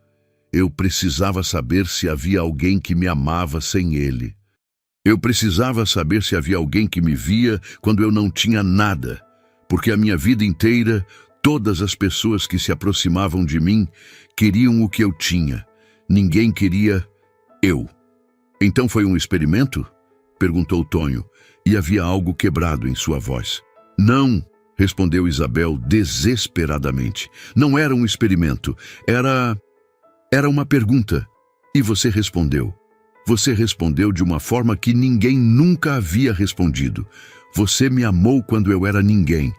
Speaker 1: saber se havia alguém que me amava sem ele. Eu precisava saber se havia alguém que me via quando eu não tinha nada, porque a minha vida inteira, todas as pessoas que se aproximavam de mim queriam o que eu tinha. Ninguém queria eu. Então foi um experimento? Perguntou Tonho, e havia algo quebrado em sua voz. Não, respondeu Isabel desesperadamente. Não era um experimento, era uma pergunta. E você respondeu. Você respondeu de uma forma que ninguém nunca havia respondido. Você me amou quando eu era ninguém.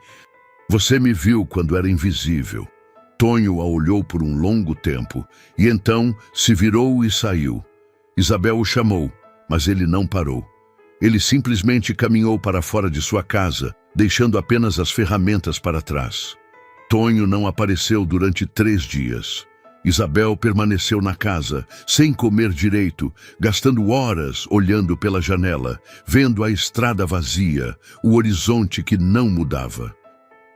Speaker 1: Você me viu quando era invisível. Tonho a olhou por um longo tempo, e então se virou e saiu. Isabel o chamou, mas ele não parou. Ele simplesmente caminhou para fora de sua casa, deixando apenas as ferramentas para trás. Tonho não apareceu durante 3 dias. Isabel permaneceu na casa, sem comer direito, gastando horas olhando pela janela, vendo a estrada vazia, o horizonte que não mudava.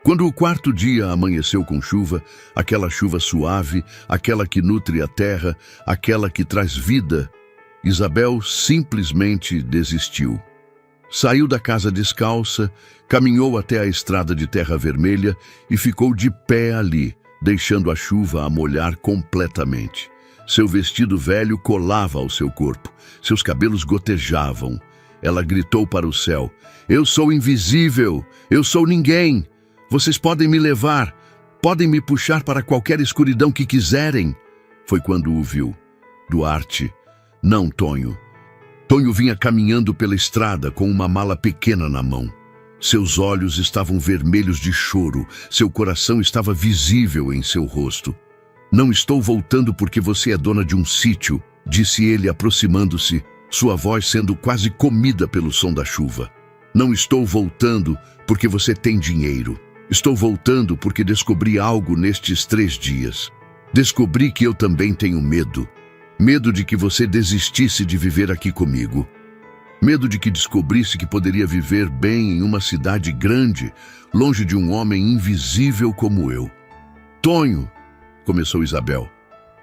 Speaker 1: Quando o 4º dia amanheceu com chuva, aquela chuva suave, aquela que nutre a terra, aquela que traz vida, Isabel simplesmente desistiu. Saiu da casa descalça, caminhou até a estrada de terra vermelha e ficou de pé ali, deixando a chuva a molhar completamente. Seu vestido velho colava ao seu corpo, seus cabelos gotejavam. Ela gritou para o céu: Eu sou invisível, eu sou ninguém. Vocês podem me levar, podem me puxar para qualquer escuridão que quiserem. Foi quando o viu. Duarte. Não, Tonho. Tonho vinha caminhando pela estrada com uma mala pequena na mão. Seus olhos estavam vermelhos de choro, seu coração estava visível em seu rosto. Não estou voltando porque você é dona de um sítio, disse ele aproximando-se, sua voz sendo quase comida pelo som da chuva. Não estou voltando porque você tem dinheiro. Estou voltando porque descobri algo nestes 3 dias. Descobri que eu também tenho medo. Medo de que você desistisse de viver aqui comigo. Medo de que descobrisse que poderia viver bem em uma cidade grande, longe de um homem invisível como eu. Tonho, começou Isabel,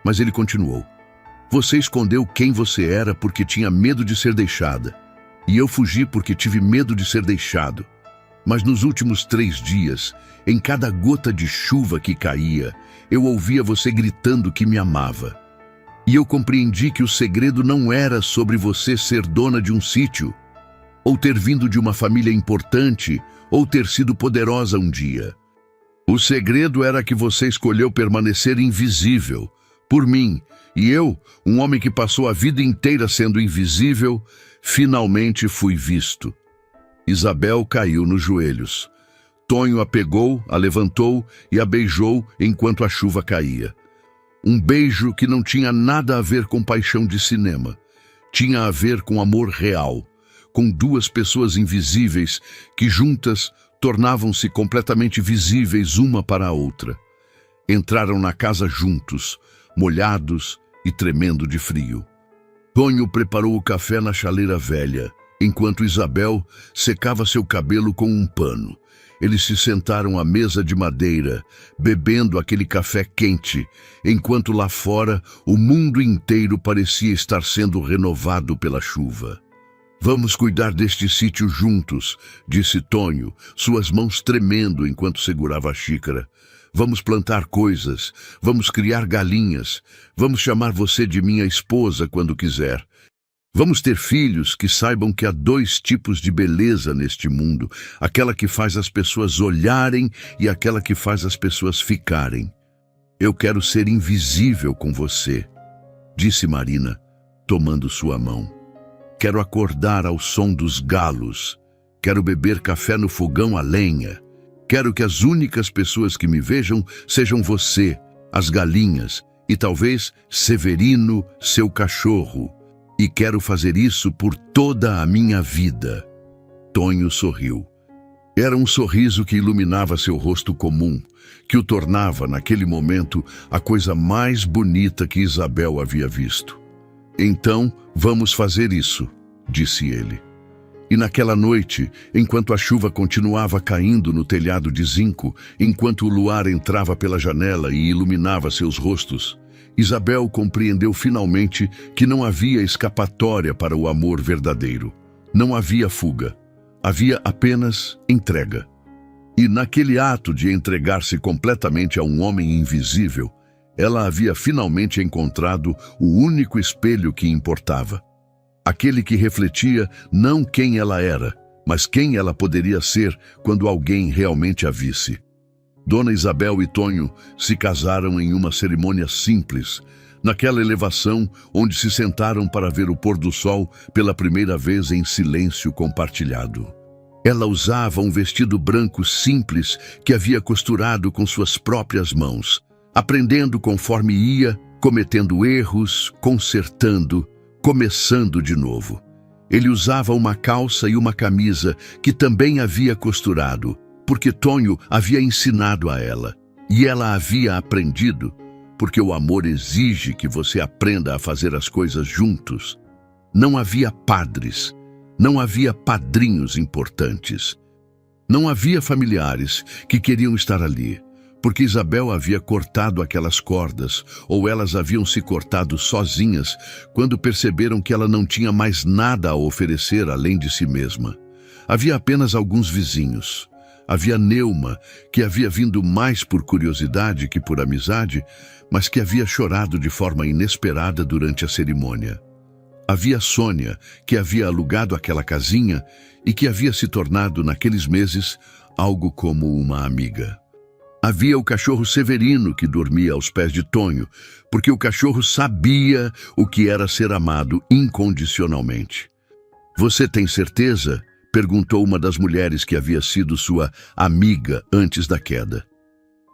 Speaker 1: mas ele continuou. Você escondeu quem você era porque tinha medo de ser deixada. E eu fugi porque tive medo de ser deixado. Mas nos últimos 3 dias, em cada gota de chuva que caía, eu ouvia você gritando que me amava. E eu compreendi que o segredo não era sobre você ser dona de um sítio, ou ter vindo de uma família importante, ou ter sido poderosa um dia. O segredo era que você escolheu permanecer invisível, por mim, e eu, um homem que passou a vida inteira sendo invisível, finalmente fui visto. Isabel caiu nos joelhos. Tonho a pegou, a levantou e a beijou enquanto a chuva caía. Um beijo que não tinha nada a ver com paixão de cinema. Tinha a ver com amor real, com 2 pessoas invisíveis que juntas tornavam-se completamente visíveis uma para a outra. Entraram na casa juntos, molhados e tremendo de frio. Tonho preparou o café na chaleira velha, enquanto Isabel secava seu cabelo com um pano. Eles se sentaram à mesa de madeira, bebendo aquele café quente, enquanto lá fora o mundo inteiro parecia estar sendo renovado pela chuva. "Vamos cuidar deste sítio juntos", disse Tonho, suas mãos tremendo enquanto segurava a xícara. "Vamos plantar coisas, vamos criar galinhas, vamos chamar você de minha esposa quando quiser. Vamos ter filhos que saibam que há dois tipos de beleza neste mundo, aquela que faz as pessoas olharem e aquela que faz as pessoas ficarem. Eu quero ser invisível com você", disse Marina, tomando sua mão. "Quero acordar ao som dos galos. Quero beber café no fogão a lenha. Quero que as únicas pessoas que me vejam sejam você, as galinhas e talvez Severino, seu cachorro. E quero fazer isso por toda a minha vida." Tonho sorriu. Era um sorriso que iluminava seu rosto comum, que o tornava, naquele momento, a coisa mais bonita que Isabel havia visto. "Então, vamos fazer isso", disse ele. E naquela noite, enquanto a chuva continuava caindo no telhado de zinco, enquanto o luar entrava pela janela e iluminava seus rostos, Isabel compreendeu finalmente que não havia escapatória para o amor verdadeiro. Não havia fuga. Havia apenas entrega. E naquele ato de entregar-se completamente a um homem invisível, ela havia finalmente encontrado o único espelho que importava. Aquele que refletia não quem ela era, mas quem ela poderia ser quando alguém realmente a visse. Dona Isabel e Tonho se casaram em uma cerimônia simples, naquela elevação onde se sentaram para ver o pôr do sol pela primeira vez em silêncio compartilhado. Ela usava um vestido branco simples que havia costurado com suas próprias mãos, aprendendo conforme ia, cometendo erros, consertando, começando de novo. Ele usava uma calça e uma camisa que também havia costurado, porque Tonho havia ensinado a ela, e ela havia aprendido, porque o amor exige que você aprenda a fazer as coisas juntos. Não havia padres, não havia padrinhos importantes, não havia familiares que queriam estar ali, porque Isabel havia cortado aquelas cordas, ou elas haviam se cortado sozinhas quando perceberam que ela não tinha mais nada a oferecer além de si mesma. Havia apenas alguns vizinhos. Havia Neuma, que havia vindo mais por curiosidade que por amizade, mas que havia chorado de forma inesperada durante a cerimônia. Havia Sônia, que havia alugado aquela casinha e que havia se tornado, naqueles meses, algo como uma amiga. Havia o cachorro Severino, que dormia aos pés de Tonho, porque o cachorro sabia o que era ser amado incondicionalmente. "Você tem certeza?", perguntou uma das mulheres que havia sido sua amiga antes da queda.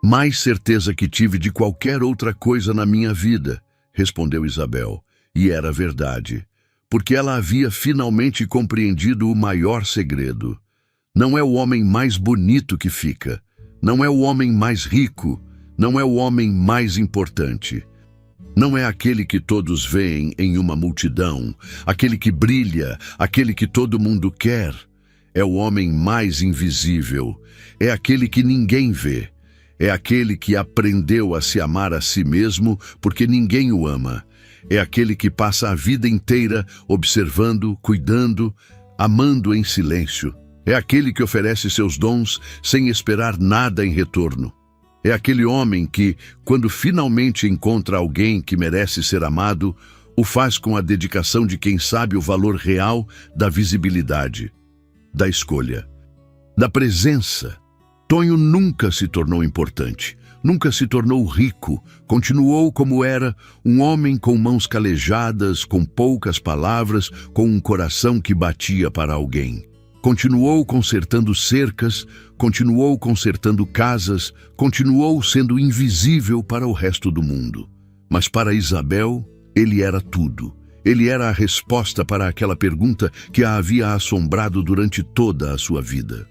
Speaker 1: "Mais certeza que tive de qualquer outra coisa na minha vida", respondeu Isabel, e era verdade, porque ela havia finalmente compreendido o maior segredo. Não é o homem mais bonito que fica, não é o homem mais rico, não é o homem mais importante. Não é aquele que todos veem em uma multidão, aquele que brilha, aquele que todo mundo quer. É o homem mais invisível, é aquele que ninguém vê, é aquele que aprendeu a se amar a si mesmo porque ninguém o ama, é aquele que passa a vida inteira observando, cuidando, amando em silêncio, é aquele que oferece seus dons sem esperar nada em retorno. É aquele homem que, quando finalmente encontra alguém que merece ser amado, o faz com a dedicação de quem sabe o valor real da visibilidade, da escolha, da presença. Tonho nunca se tornou importante, nunca se tornou rico, continuou como era, um homem com mãos calejadas, com poucas palavras, com um coração que batia para alguém. Continuou consertando cercas, continuou consertando casas, continuou sendo invisível para o resto do mundo. Mas para Isabel, ele era tudo. Ele era a resposta para aquela pergunta que a havia assombrado durante toda a sua vida.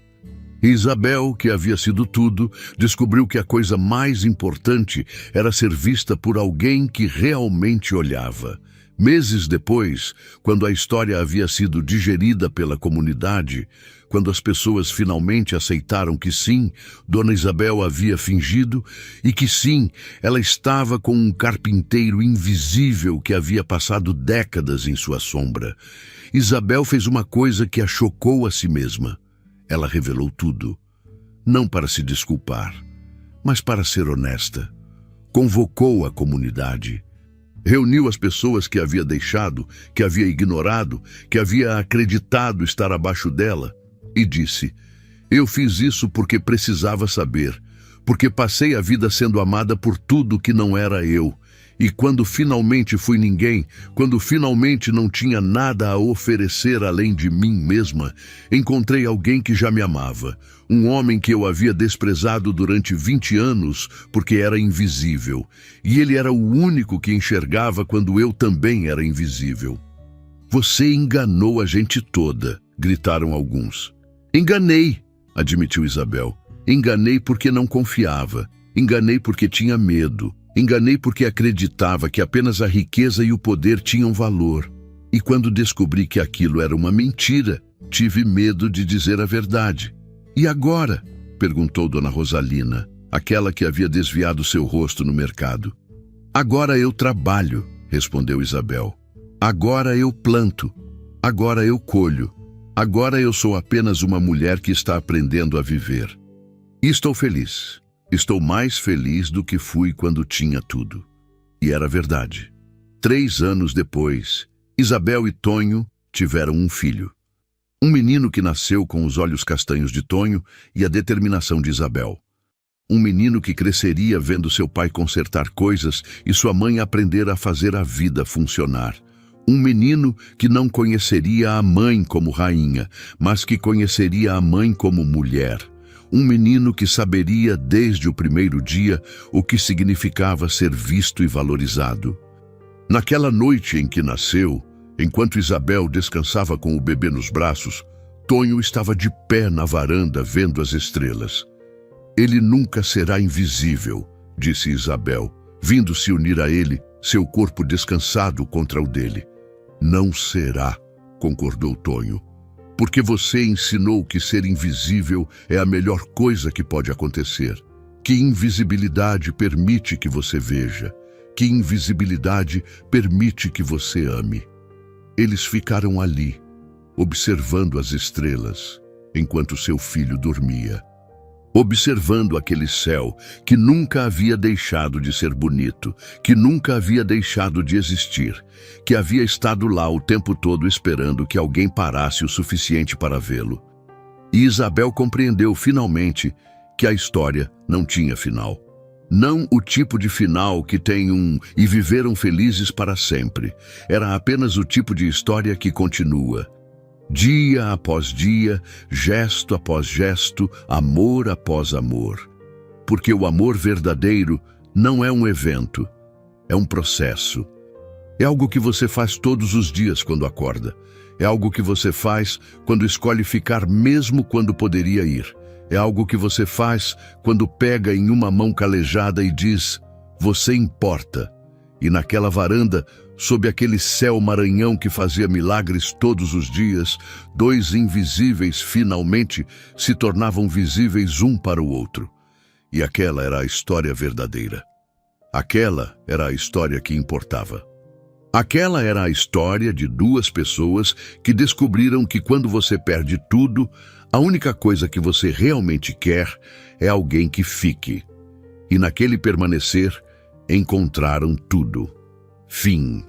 Speaker 1: Isabel, que havia sido tudo, descobriu que a coisa mais importante era ser vista por alguém que realmente olhava. Meses depois, quando a história havia sido digerida pela comunidade, quando as pessoas finalmente aceitaram que sim, Dona Isabel havia fingido e que sim, ela estava com um carpinteiro invisível que havia passado décadas em sua sombra, Isabel fez uma coisa que a chocou a si mesma. Ela revelou tudo, não para se desculpar, mas para ser honesta. Convocou a comunidade. Reuniu as pessoas que havia deixado, que havia ignorado, que havia acreditado estar abaixo dela, e disse: eu fiz isso porque precisava saber, porque passei a vida sendo amada por tudo que não era eu. E quando finalmente fui ninguém, quando finalmente não tinha nada a oferecer além de mim mesma, encontrei alguém que já me amava, um homem que eu havia desprezado durante 20 anos porque era invisível, e ele era o único que enxergava quando eu também era invisível. Você enganou a gente toda, gritaram alguns. Enganei, admitiu Isabel. Enganei porque não confiava, enganei porque tinha medo. Enganei porque acreditava que apenas a riqueza e o poder tinham valor. E quando descobri que aquilo era uma mentira, tive medo de dizer a verdade. E agora? Perguntou Dona Rosalina, aquela que havia desviado seu rosto no mercado. Agora eu trabalho, respondeu Isabel. Agora eu planto. Agora eu colho. Agora eu sou apenas uma mulher que está aprendendo a viver. E estou feliz. Estou mais feliz do que fui quando tinha tudo. E era verdade. 3 anos depois, Isabel e Tonho tiveram um filho. Um menino que nasceu com os olhos castanhos de Tonho e a determinação de Isabel. Um menino que cresceria vendo seu pai consertar coisas e sua mãe aprender a fazer a vida funcionar. Um menino que não conheceria a mãe como rainha, mas que conheceria a mãe como mulher. Um menino que saberia desde o primeiro dia o que significava ser visto e valorizado. Naquela noite em que nasceu, enquanto Isabel descansava com o bebê nos braços, Tonho estava de pé na varanda vendo as estrelas. Ele nunca será invisível, disse Isabel, vindo se unir a ele, seu corpo descansado contra o dele. Não será, concordou Tonho. Porque você ensinou que ser invisível é a melhor coisa que pode acontecer. Que invisibilidade permite que você veja. Que invisibilidade permite que você ame. Eles ficaram ali, observando as estrelas, enquanto seu filho dormia. Observando aquele céu que nunca havia deixado de ser bonito, que nunca havia deixado de existir, que havia estado lá o tempo todo esperando que alguém parasse o suficiente para vê-lo. E Isabel compreendeu finalmente que a história não tinha final. Não o tipo de final que tem um "e viveram felizes para sempre". Era apenas o tipo de história que continua. Dia após dia, gesto após gesto, amor após amor. Porque o amor verdadeiro não é um evento, é um processo. É algo que você faz todos os dias quando acorda. É algo que você faz quando escolhe ficar mesmo quando poderia ir. É algo que você faz quando pega em uma mão calejada e diz: "Você importa". E naquela varanda, sob aquele céu maranhão que fazia milagres todos os dias, 2 invisíveis finalmente se tornavam visíveis um para o outro. E aquela era a história verdadeira. Aquela era a história que importava. Aquela era a história de 2 pessoas que descobriram que quando você perde tudo, a única coisa que você realmente quer é alguém que fique. E naquele permanecer, encontraram tudo. Fim.